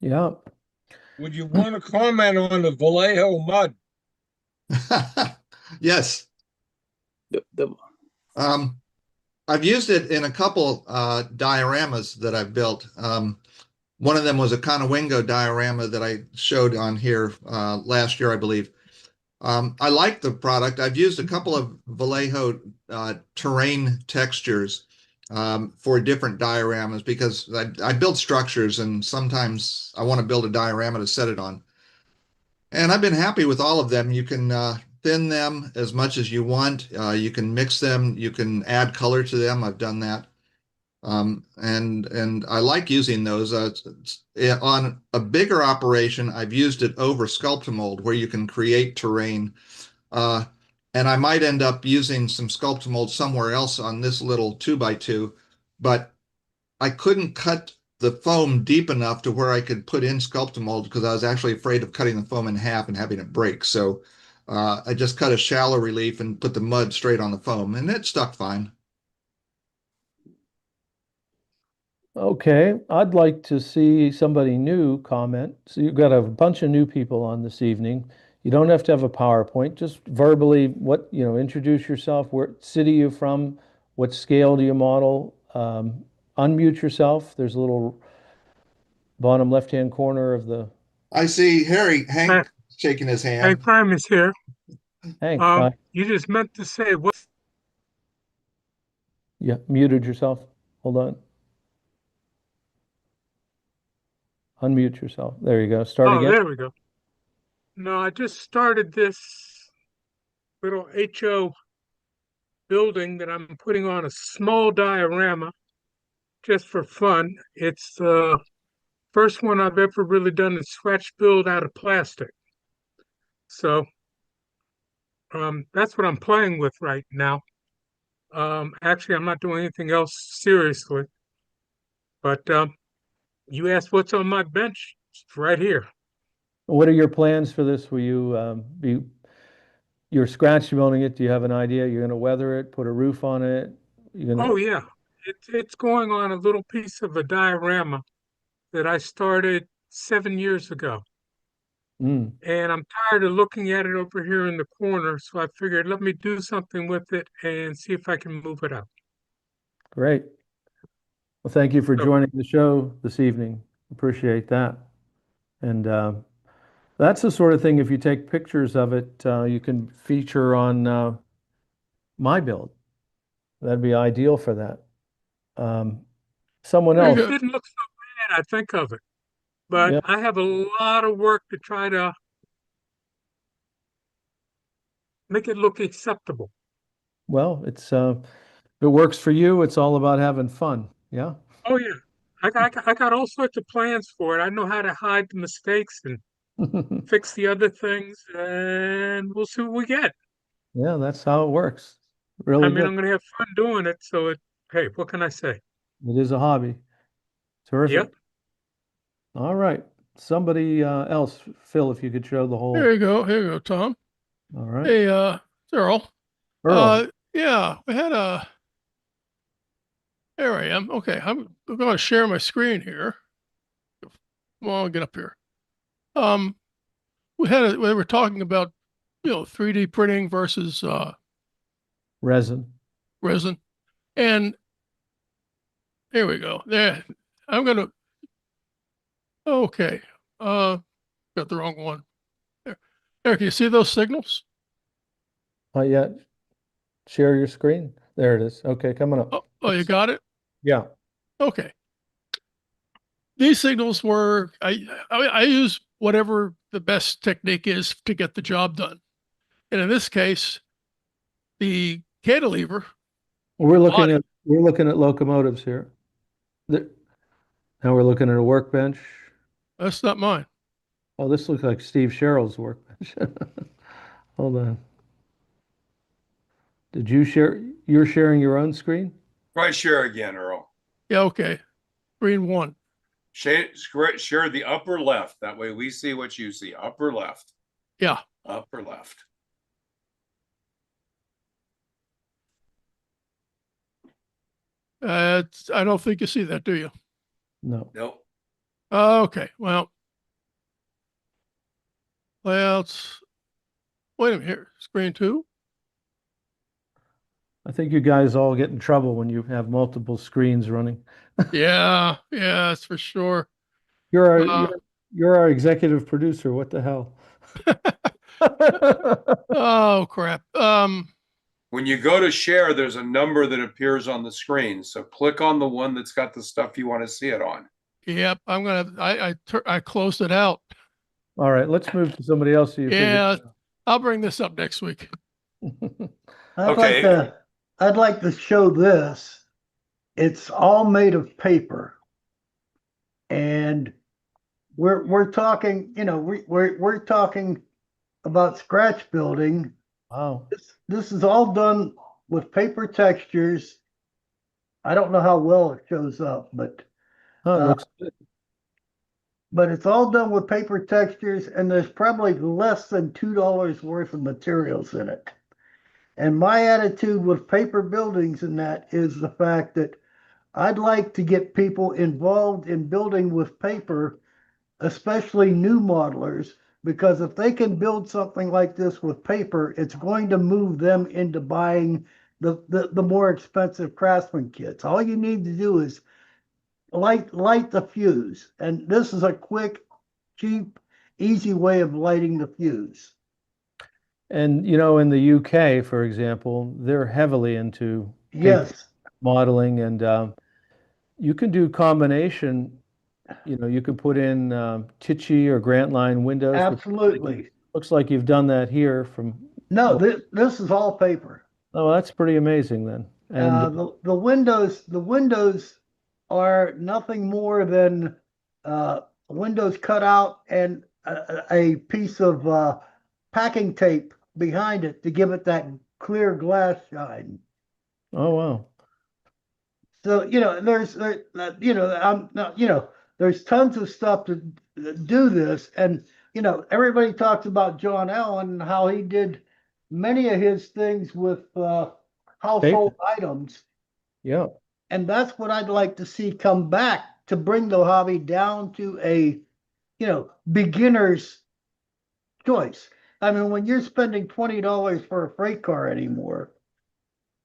Yeah. Would you want to comment on the Vallejo mud? Yes. I've used it in a couple dioramas that I've built. One of them was a Conowingo diorama that I showed on here last year, I believe. I like the product. I've used a couple of Vallejo terrain textures for different dioramas because I build structures and sometimes I want to build a diorama to set it on. And I've been happy with all of them. You can thin them as much as you want. You can mix them. You can add color to them. I've done that. And I like using those. On a bigger operation, I've used it over Sculptamold where you can create terrain. And I might end up using some Sculptamold somewhere else on this little 2x2, but I couldn't cut the foam deep enough to where I could put in Sculptamold because I was actually afraid of cutting the foam in half and having it break. So I just cut a shallow relief and put the mud straight on the foam, and it stuck fine. Okay, I'd like to see somebody new comment. So you've got a bunch of new people on this evening. You don't have to have a PowerPoint, just verbally introduce yourself, where city you from, what scale do you model, unmute yourself. There's a little bottom left-hand corner of the. I see Hank shaking his hand. Hank Prime is here. Hank, hi. You just meant to say what? Yeah, muted yourself. Hold on. Unmute yourself. There you go. Start again. Oh, there we go. No, I just started this little HO building that I'm putting on a small diorama just for fun. It's the first one I've ever really done a scratch build out of plastic. So that's what I'm playing with right now. Actually, I'm not doing anything else seriously. But you asked what's on my bench? It's right here. What are your plans for this? Will you you're scratch building it? Do you have an idea? You're going to weather it, put a roof on it? Oh yeah, it's going on a little piece of a diorama that I started 7 years ago. And I'm tired of looking at it over here in the corner, so I figured let me do something with it and see if I can move it up. Great. Well, thank you for joining the show this evening. Appreciate that. And that's the sort of thing, if you take pictures of it, you can feature on my build. That'd be ideal for that. Someone else. It didn't look so bad, I think of it. But yeah. I have a lot of work to try to make it look acceptable. Well, it's if it works for you, it's all about having fun. Yeah. Oh yeah. I got all sorts of plans for it. I know how to hide the mistakes and fix the other things, and we'll see what we get. Yeah, that's how it works. Really I'm going to have fun doing it. So hey, what can I say? It is a hobby. Terrific. Yep. All right. Somebody else, Phil, if you could show the whole. Here you go. Here you go, Tom. All right. Hey, Farrell. Earl. Yeah, we had a. There I am. Okay, I'm going to share my screen here. Come on, get up here. We were talking about, 3D printing versus resin. And here we go. There, I'm going to. Okay, got the wrong one. There, can you see those signals? Not yet. Share your screen. There it is. Okay, coming up. Oh, you got it? Yeah. Okay. These signals were, I use whatever the best technique is to get the job done. And in this case, the cantilever. We're looking at locomotives here. Now we're looking at a workbench. That's not mine. Oh, this looks like Steve Sherrill's workbench. Hold on. Did you share? You're sharing your own screen? Try share again, Earl. Yeah, okay. Screen one. Share the upper left. That way we see what you see. Upper left. Yeah. Upper left. I don't think you see that, do you? No. Nope. Okay. Well, wait a minute here. Screen 2. I think you guys all get in trouble when you have multiple screens running. Yeah, that's for sure. You're our executive producer. What the hell? Oh crap. When you go to share, there's a number that appears on the screen. So click on the one that's got the stuff you want to see it on. Yep, I closed it out. All right, let's move to somebody else. Yeah, I'll bring this up next week. I'd like to show this. It's all made of paper, and we're talking. We're talking about scratch building. Wow. This is all done with paper textures. I don't know how well it shows up, but it looks good. But it's all done with paper textures, and there's probably less than $2 worth of materials in it. And my attitude with paper buildings and that is the fact that I'd like to get people involved in building with paper, especially new modelers, because if they can build something like this with paper, it's going to move them into buying the more expensive craftsman kits. All you need to do is light the fuse, and this is a quick, cheap, easy way of lighting the fuse. And in the UK, for example, they're heavily into paper modeling, and you can do combination. You can put in Tichy or Grantline windows. Absolutely. Looks like you've done that here from. No, this is all paper. Oh, that's pretty amazing then. And the windows are nothing more than windows cut out and a piece of packing tape behind it to give it that clear glass shine. Oh wow. So there's tons of stuff to do this, and everybody talks about John Allen and how he did many of his things with household items. Yeah. And that's what I'd like to see come back to bring the hobby down to a beginner's choice. I mean, when you're spending $20 for a freight car anymore,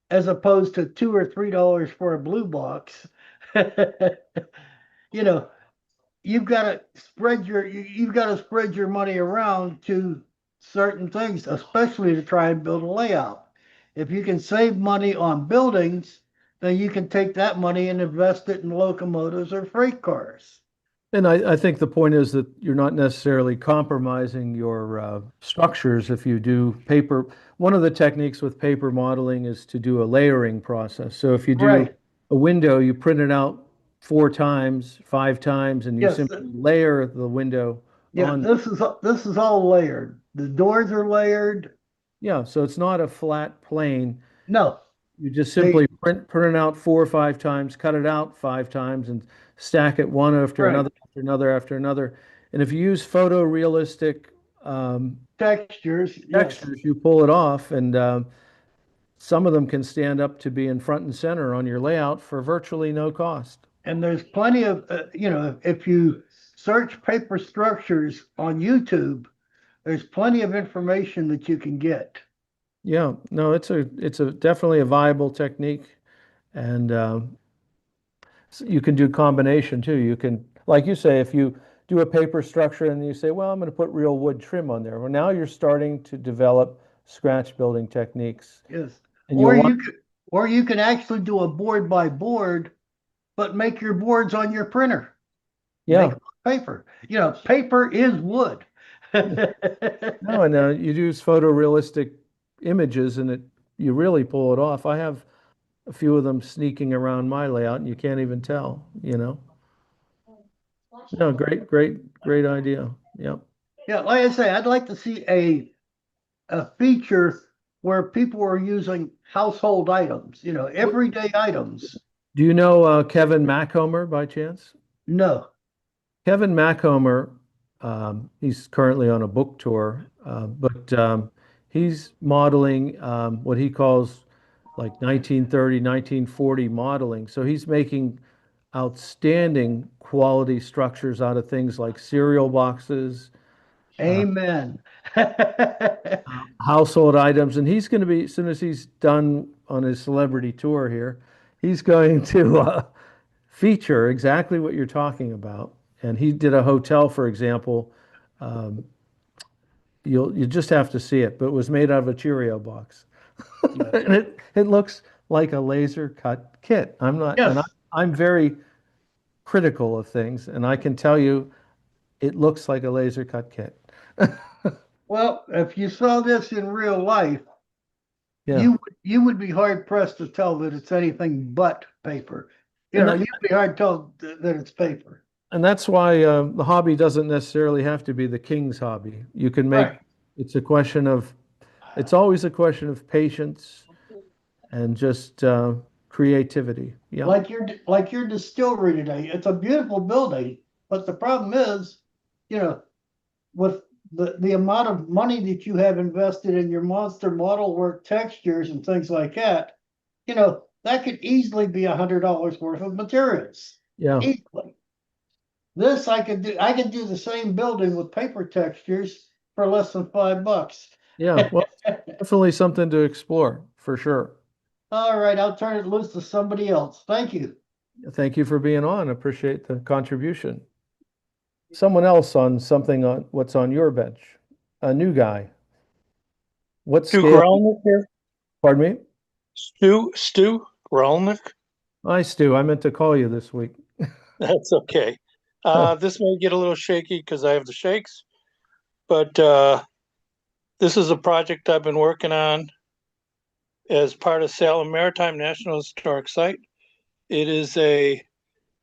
as opposed to $2 or $3 for a blue box, you've got to spread your money around to certain things, especially to try and build a layout. If you can save money on buildings, then you can take that money and invest it in locomotives or freight cars. And I think the point is that you're not necessarily compromising your structures if you do paper. One of the techniques with paper modeling is to do a layering process. So if you do a window, you print it out 4 times, 5 times, and you simply layer the window on. This is all layered. The doors are layered. Yeah, so it's not a flat plane. No. You just simply print it out 4 or 5 times, cut it out 5 times, and stack it one after another, after another, after another. And if you use photorealistic textures, you pull it off, and some of them can stand up to be in front and center on your layout for virtually no cost. And there's plenty of, if you search paper structures on YouTube, there's plenty of information that you can get. Yeah, no, it's definitely a viable technique, and so you can do combination too. You can, like you say, if you do a paper structure and you say, well, I'm going to put real wood trim on there. Well, now you're starting to develop scratch building techniques. Yes. And or you can actually do a board by board, but make your boards on your printer. Yeah. Paper. Paper is wood. No, and you use photorealistic images, and you really pull it off. I have a few of them sneaking around my layout, and you can't even tell. No, great idea. Yep. Yeah, like I say, I'd like to see a feature where people are using household items, everyday items. Do you know Kevin Machomer by chance? No. Kevin Machomer, he's currently on a book tour, but he's modeling what he calls like 1930, 1940 modeling. So he's making outstanding quality structures out of things like cereal boxes, Amen. household items, and he's going to be, as soon as he's done on his celebrity tour here, he's going to feature exactly what you're talking about. And he did a hotel, for example. Um, you just have to see it, but it was made out of a Cheerio box, and it looks like a laser cut kit. I'm not, and Yes. I'm very critical of things, and I can tell you, it looks like a laser cut kit. Well, if you saw this in real life, Yeah. you would be hard pressed to tell that it's anything but paper. You And know, that- you'd be hard to tell that it's paper. And that's why the hobby doesn't necessarily have to be the king's hobby. You can make, Right. it's a question of, it's always a question of patience and just creativity. Yeah. Like your distillery today. It's a beautiful building, but the problem is, you know, with the amount of money that you have invested in your monster model work textures and things like that, you know, that could easily be $100 worth of materials. Yeah. Easily. This I could do the same building with paper textures for less than $5. Yeah. Well, definitely something to explore for sure. All right, I'll turn it loose to somebody else. Thank you. Thank you for being on. Appreciate the contribution. Someone else on something on what's on your bench. A new guy. What Stu scale? Grolnick here. Pardon me? Stu Grolnick. Hi, Stu. I meant to call you this week. That's okay. This may get a little shaky because I have the shakes, but this is a project I've been working on as part of Salem Maritime National Historic Site. It is a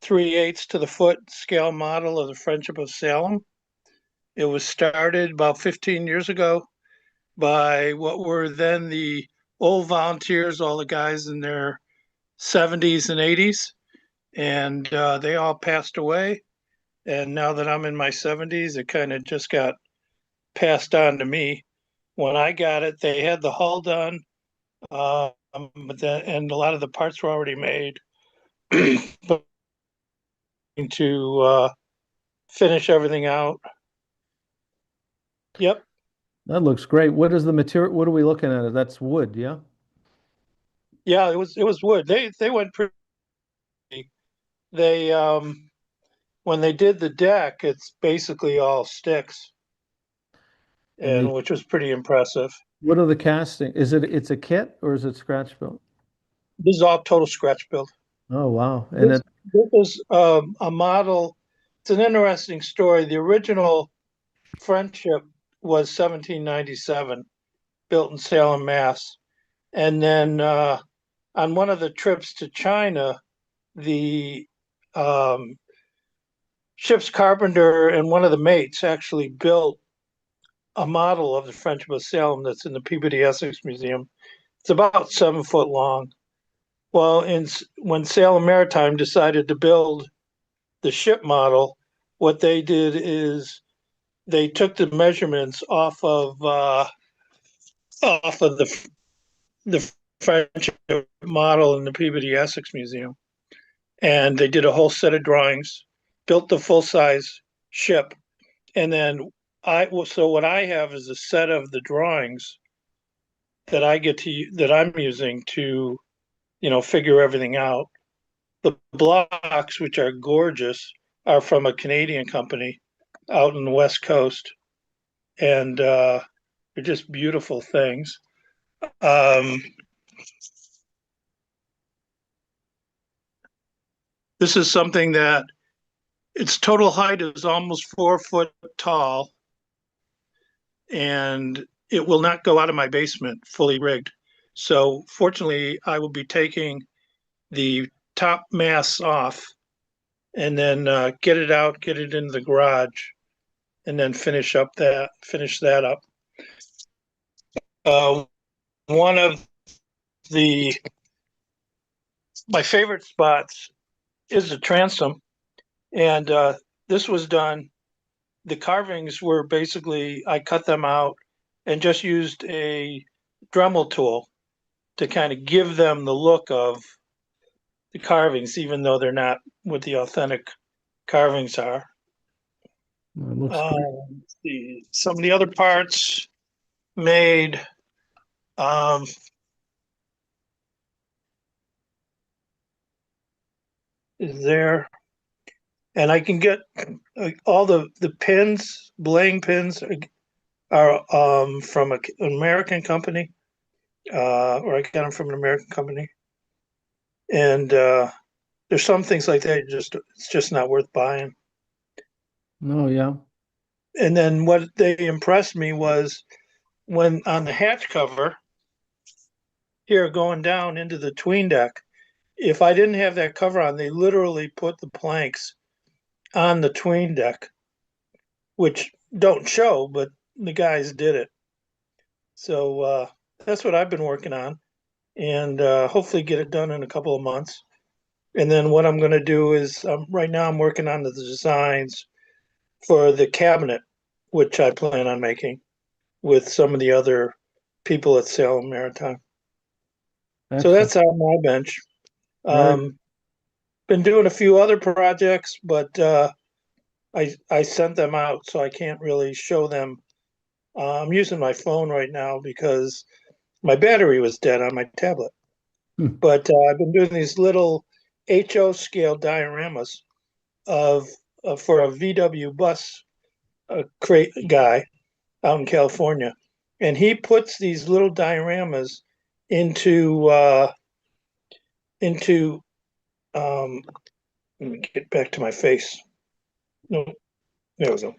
3/8 to the foot scale model of the Friendship of Salem. It was started about 15 years ago by what were then the old volunteers, all the guys in their 70s and 80s, and they all passed away. And now that I'm in my 70s, it kind of just got passed on to me. When I got it, they had the hull done, and a lot of the parts were already made. But to finish everything out. Yep. That looks great. What is the material? What are we looking at? That's wood, yeah? Yeah, it was wood. They went pretty. They when they did the deck, it's basically all sticks, and which was pretty impressive. What are the casting? It's a kit or is it scratch built? This is all total scratch build. Oh, wow. And this was a model. It's an interesting story. The original Friendship was 1797, built in Salem, Mass. And then on one of the trips to China, the ship's carpenter and one of the mates actually built a model of the Friendship of Salem that's in the Peabody Essex Museum. It's about 7 foot long. Well, when Salem Maritime decided to build the ship model, what they did is they took the measurements off of the Friendship model in the Peabody Essex Museum, and they did a whole set of drawings, built the full size ship, and then so what I have is a set of the drawings that I'm using to, figure everything out. The blocks, which are gorgeous, are from a Canadian company out on the West Coast, and they're just beautiful things. This is something that its total height is almost 4 foot tall, and it will not go out of my basement fully rigged. So fortunately, I will be taking the top mass off and then get it out, get it into the garage, and then finish that up. One of my favorite spots is the transom, and this was done, the carvings were basically, I cut them out and just used a Dremel tool to kind of give them the look of the carvings, even though they're not what the authentic carvings are. It looks great. Let's see. Some of the other parts made is there, and I can get all the pins, belaying pins are from an American company, or I got them from an American company, and there's some things like that it's just not worth buying. No, yeah. And then what they impressed me was when on the hatch cover here going down into the tween deck, if I didn't have that cover on, they literally put the planks on the tween deck, which don't show, but the guys did it. So that's what I've been working on, and hopefully get it done in a couple of months. And then what I'm going to do is right now I'm working on the designs for the cabinet, which I plan on making with some of the other people at Salem Maritime. Excellent. So that's on my bench. Been doing a few other projects, but I sent them out, so I can't really show them. I'm using my phone right now because my battery was dead on my tablet. But I've been doing these little HO scale dioramas of for a VW bus crate guy out in California, and he puts these little dioramas into let me get back to my face. No, there we go.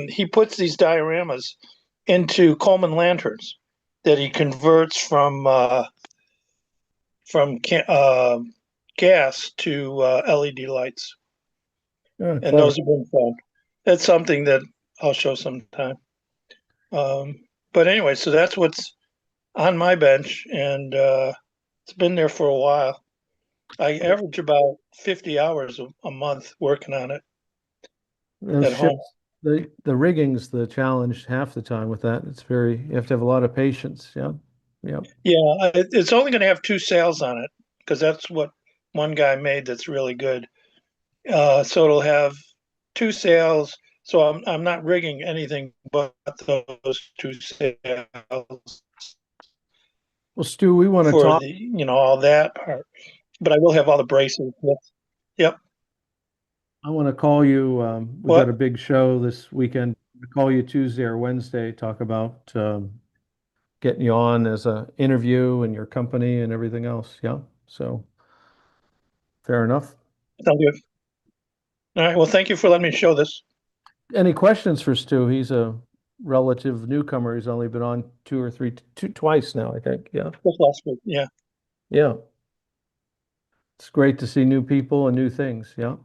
He puts these dioramas into Coleman lanterns that he converts from gas to LED lights. And those have been fun. That's something that I'll show sometime. But anyway, so that's what's on my bench, and it's been there for a while. I average about 50 hours a month working on it at home. The rigging's the challenge half the time with that. It's you have to have a lot of patience. Yeah. Yeah. Yeah, it's only going to have 2 sails on it because that's what one guy made that's really good. So it'll have 2 sails. So I'm not rigging anything but those 2 sails. Well, Stu, we want to for talk. All that part, but I will have all the braces. Yep. I want to call you. We've got a big show this weekend. I'll call you Tuesday or Wednesday. Talk about getting you on as an interview and your company and everything else. Yeah. So fair enough. Sounds good. All right. Well, thank you for letting me show this. Any questions for Stu? He's a relative newcomer. He's only been on twice now, I think. Yeah. Just last week. Yeah. Yeah. It's great to see new people and new things. Yeah.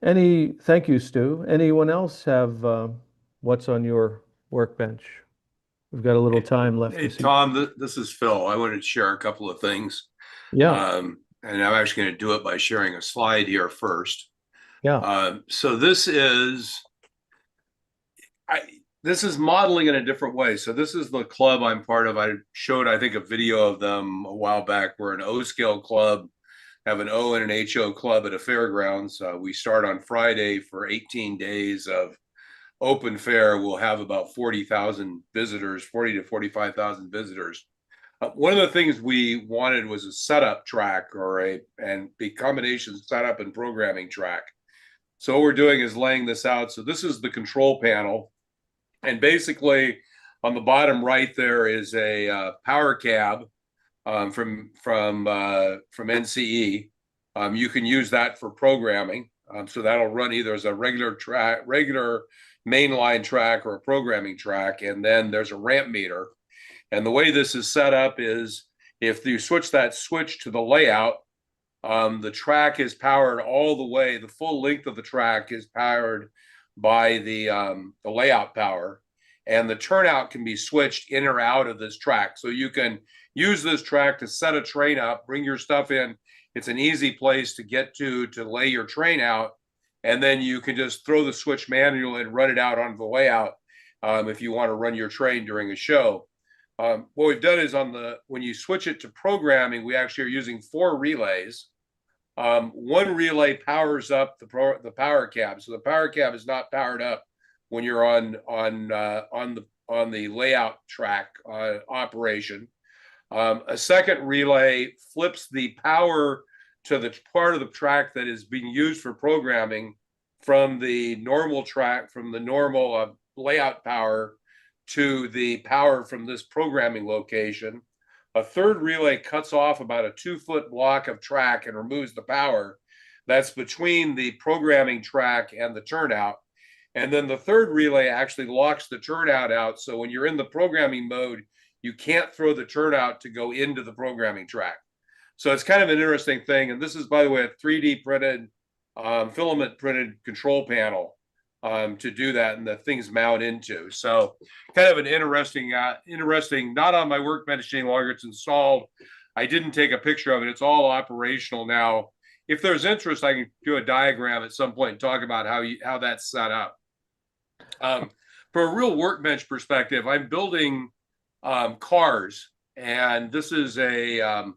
Thank you, Stu. Anyone else have what's on your workbench? We've got a little time left. Hey, Tom, this is Phil. I wanted to share a couple of things. Yeah. And I'm actually going to do it by sharing a slide here first. Yeah. So this is modeling in a different way. So this is the club I'm part of. I showed, I think, a video of them a while back. We're an O scale club, have an O and an HO club at a fairgrounds. We start on Friday for 18 days of open fair. We'll have about 40,000 visitors, 40 to 45,000 visitors. One of the things we wanted was a setup track and the combination setup and programming track. So what we're doing is laying this out. So this is the control panel. And basically on the bottom right there is a power cab from NCE. You can use that for programming. So that'll run either as a regular mainline track or a programming track. And then there's a ramp meter. And the way this is set up is if you switch that switch to the layout, the track is powered all the way. The full length of the track is powered by the layout power, and the turnout can be switched in or out of this track. So you can use this track to set a train up, bring your stuff in. It's an easy place to get to lay your train out. and then you can just throw the switch manual and run it out onto the layout if you want to run your train during a show. What we've done is when you switch it to programming, we actually are using 4 relays. One relay powers up the power cab, so the power cab is not powered up when you're on the layout track operation. A second relay flips the power to the part of the track that is being used for programming from the normal track, from the normal layout power to the power from this programming location. A third relay cuts off about a 2-foot block of track and removes the power that's between the programming track and the turnout. And then the third relay actually locks the turnout out. So when you're in the programming mode, you can't throw the turnout to go into the programming track. So it's kind of an interesting thing. And this is, by the way, a 3D printed, filament printed control panel to do that, and the things mount into. So kind of an interesting, not on my workbench any longer. It's installed. I didn't take a picture of it. It's all operational now. If there's interest, I can do a diagram at some point and talk about how that's set up. For a real workbench perspective, I'm building cars, and this is a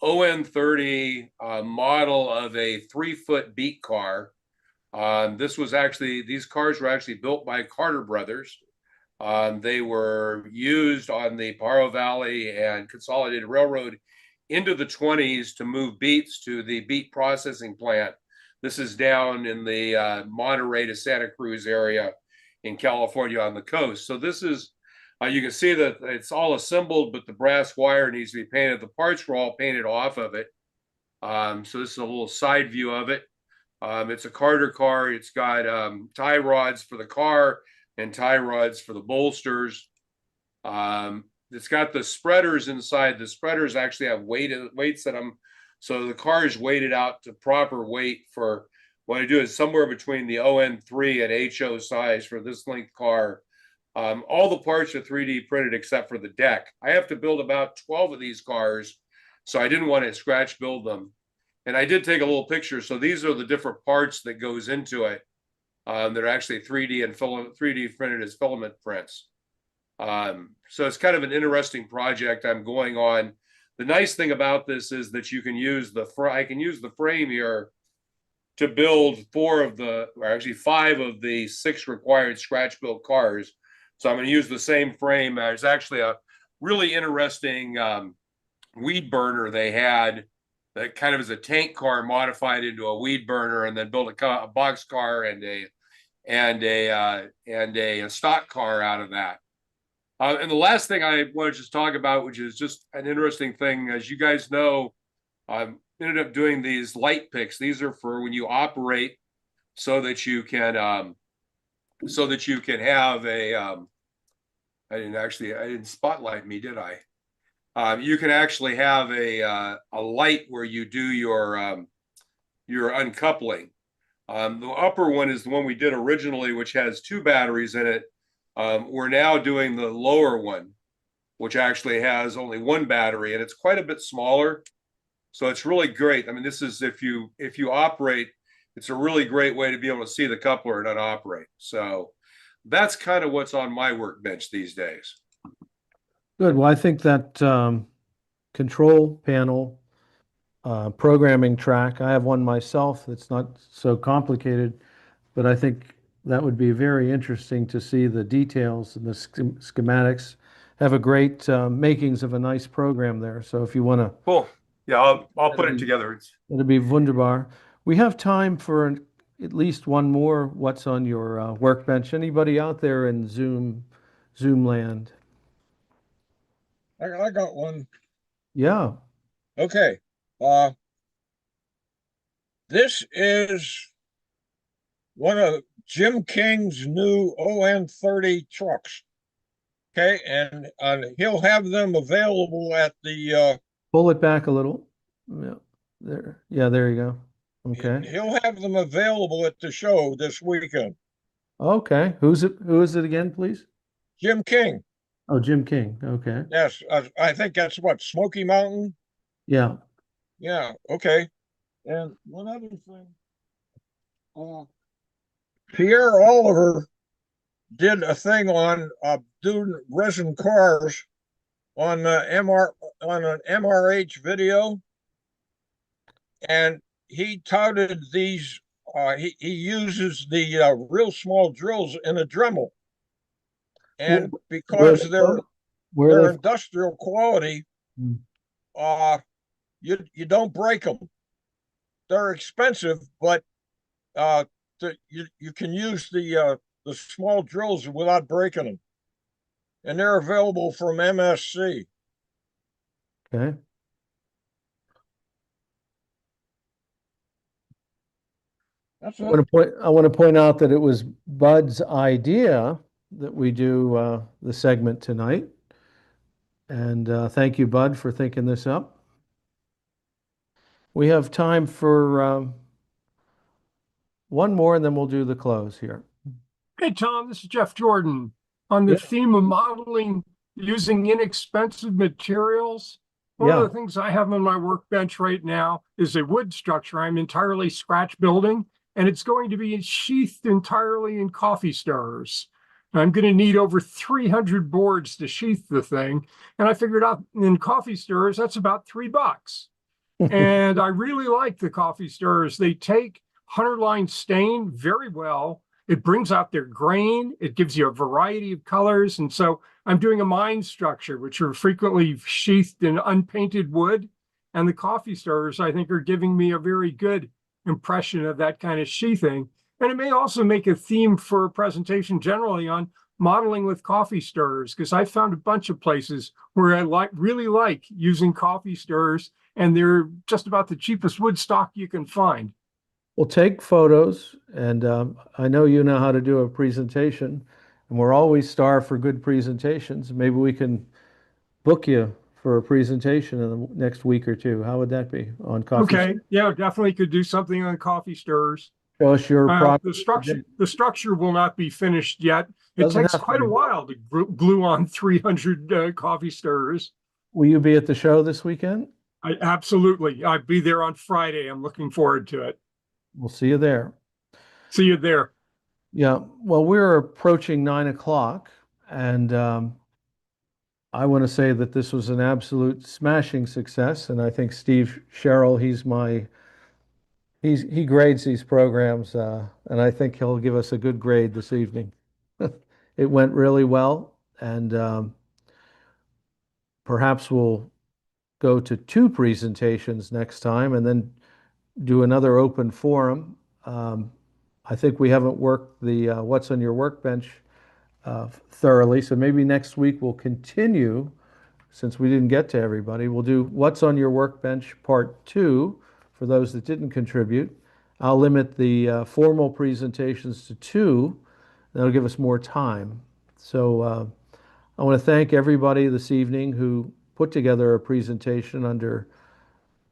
ON30 model of a 3-foot beat car. These cars were actually built by Carter Brothers. They were used on the Paro Valley and Consolidated Railroad into the 20s to move beets to the beet processing plant. This is down in the Monterey to Santa Cruz area in California on the coast. So this is, you can see that it's all assembled, but the brass wire needs to be painted. The parts were all painted off of it. So this is a little side view of it. It's a Carter car. It's got tie rods for the car and tie rods for the bolsters. It's got the spreaders inside. The spreaders actually have weights in them. So the car is weighted out to proper weight for what I do is somewhere between the ON3 and HO size for this length car. All the parts are 3D printed except for the deck. I have to build about 12 of these cars, so I didn't want to scratch build them. And I did take a little picture. So these are the different parts that goes into it. They're actually 3D and 3D printed as filament prints. So it's kind of an interesting project I'm going on. The nice thing about this is that you can use I can use the frame here to build 5 of the 6 required scratch built cars. So I'm going to use the same frame. There's actually a really interesting weed burner they had that kind of is a tank car modified into a weed burner, and then built a box car and a stock car out of that. And the last thing I want to just talk about, which is just an interesting thing, as you guys know, I ended up doing these light picks. These are for when you operate, so that you can have a. I didn't spotlight me, did I? You can actually have a light where you do your uncoupling. The upper one is the one we did originally, which has 2 batteries in it. We're now doing the lower one, which actually has only 1 battery, and it's quite a bit smaller. So it's really great. I mean, this is if you operate, it's a really great way to be able to see the coupler and not operate. So that's kind of what's on my workbench these days. Good. Well, I think that control panel programming track, I have one myself that's not so complicated, but I think that would be very interesting to see the details and the schematics. Have a great makings of a nice program there. So if you want to. Cool. Yeah, I'll put it together. It'll be wunderbar. We have time for at least one more what's on your workbench. Anybody out there in Zoom land? I got one. Yeah. Okay. This is one of Jim King's new ON30 trucks. Okay, and he'll have them available at the Pull it back a little. Yeah, there. Yeah, there you go. Okay. He'll have them available at the show this weekend. Okay. Who is it again, please? Jim King. Oh, Jim King. Okay. Yes, I think that's what, Smoky Mountain? Yeah. Yeah, okay. And one other thing, Pierre Oliver did a thing on doing resin cars on on an MRH video, and he touted these. He uses the real small drills in a Dremel, and because they're industrial quality, you don't break them. They're expensive, but you can use the small drills without breaking them, and they're available from MSC. Okay. That's I want to point out that it was Bud's idea that we do the segment tonight. And thank you, Bud, for thinking this up. We have time for one more, and then we'll do the close here. Hey, Tom, this is Jeff Jordan. On the theme of modeling using inexpensive materials, one of the things I have on my workbench right now is a wood structure. I'm entirely scratch building, and it's going to be sheathed entirely in coffee stirrers. I'm going to need over 300 boards to sheath the thing. And I figured out in coffee stirrers, that's about $3. And I really like the coffee stirrers. They take Hunterline stain very well. It brings out their grain. It gives you a variety of colors. And so I'm doing a mine structure, which are frequently sheathed in unpainted wood. And the coffee stirrers, I think, are giving me a very good impression of that kind of sheathing. And it may also make a theme for a presentation generally on modeling with coffee stirrers, because I found a bunch of places where I really like using coffee stirrers, and they're just about the cheapest wood stock you can find. We'll take photos, and I know you know how to do a presentation, and we're always starved for good presentations. Maybe we can book you for a presentation in the next week or two. How would that be on coffee? Okay, yeah, definitely could do something on coffee stirrers. Show us your product. The structure will not be finished yet. It takes quite a while to glue on 300 coffee stirrers. Will you be at the show this weekend? Absolutely. I'll be there on Friday. I'm looking forward to it. We'll see you there. See you there. Yeah. Well, we're approaching 9 o'clock, and I want to say that this was an absolute smashing success. And I think Steve Sherrill, he grades these programs, and I think he'll give us a good grade this evening. It went really well, and perhaps we'll go to 2 presentations next time, and then do another open forum. I think we haven't worked the what's on your workbench thoroughly, so maybe next week we'll continue, since we didn't get to everybody. We'll do what's on your workbench part 2 for those that didn't contribute. I'll limit the formal presentations to 2. That'll give us more time. So I want to thank everybody this evening who put together a presentation under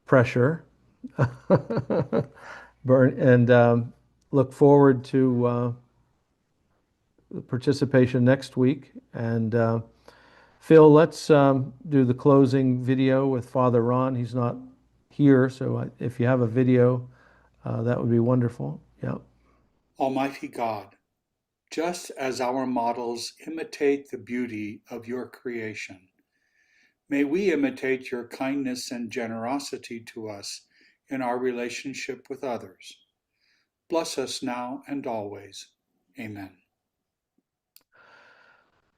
pressure. And look forward to participation next week. And Phil, let's do the closing video with Father Ron. He's not here, so if you have a video, that would be wonderful. Yeah. Almighty God, just as our models imitate the beauty of your creation, may we imitate your kindness and generosity to us in our relationship with others. Bless us now and always. Amen.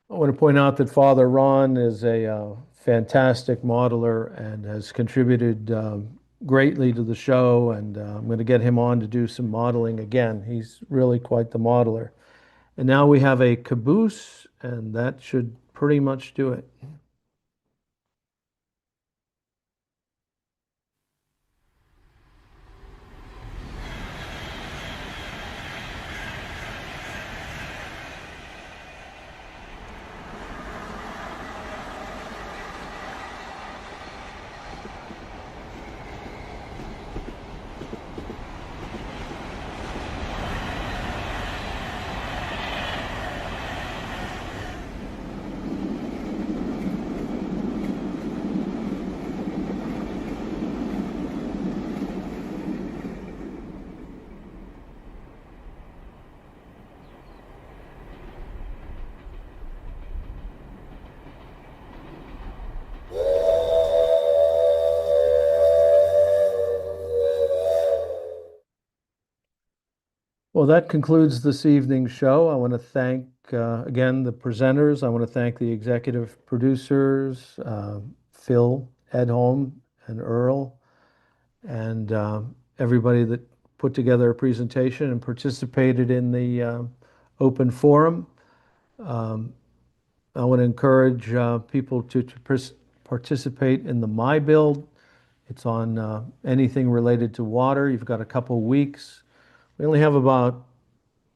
I want to point out that Father Ron is a fantastic modeler and has contributed greatly to the show, and I'm going to get him on to do some modeling again. He's really quite the modeler. And now we have a caboose, and that should pretty much do it. Well, that concludes this evening's show. I want to thank, again, the presenters. I want to thank the executive producers, Phil, Edholm, and Earl, and everybody that put together a presentation and participated in the open forum. I want to encourage people to participate in the My Build. It's on anything related to water. You've got a couple weeks. We only have about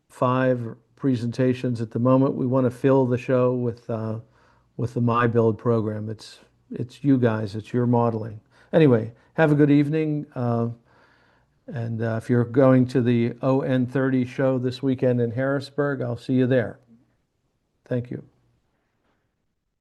5 presentations at the moment. We want to fill the show with the My Build program. It's you guys. It's your modeling. Anyway, have a good evening. And if you're going to the ON30 show this weekend in Harrisburg, I'll see you there. Thank you.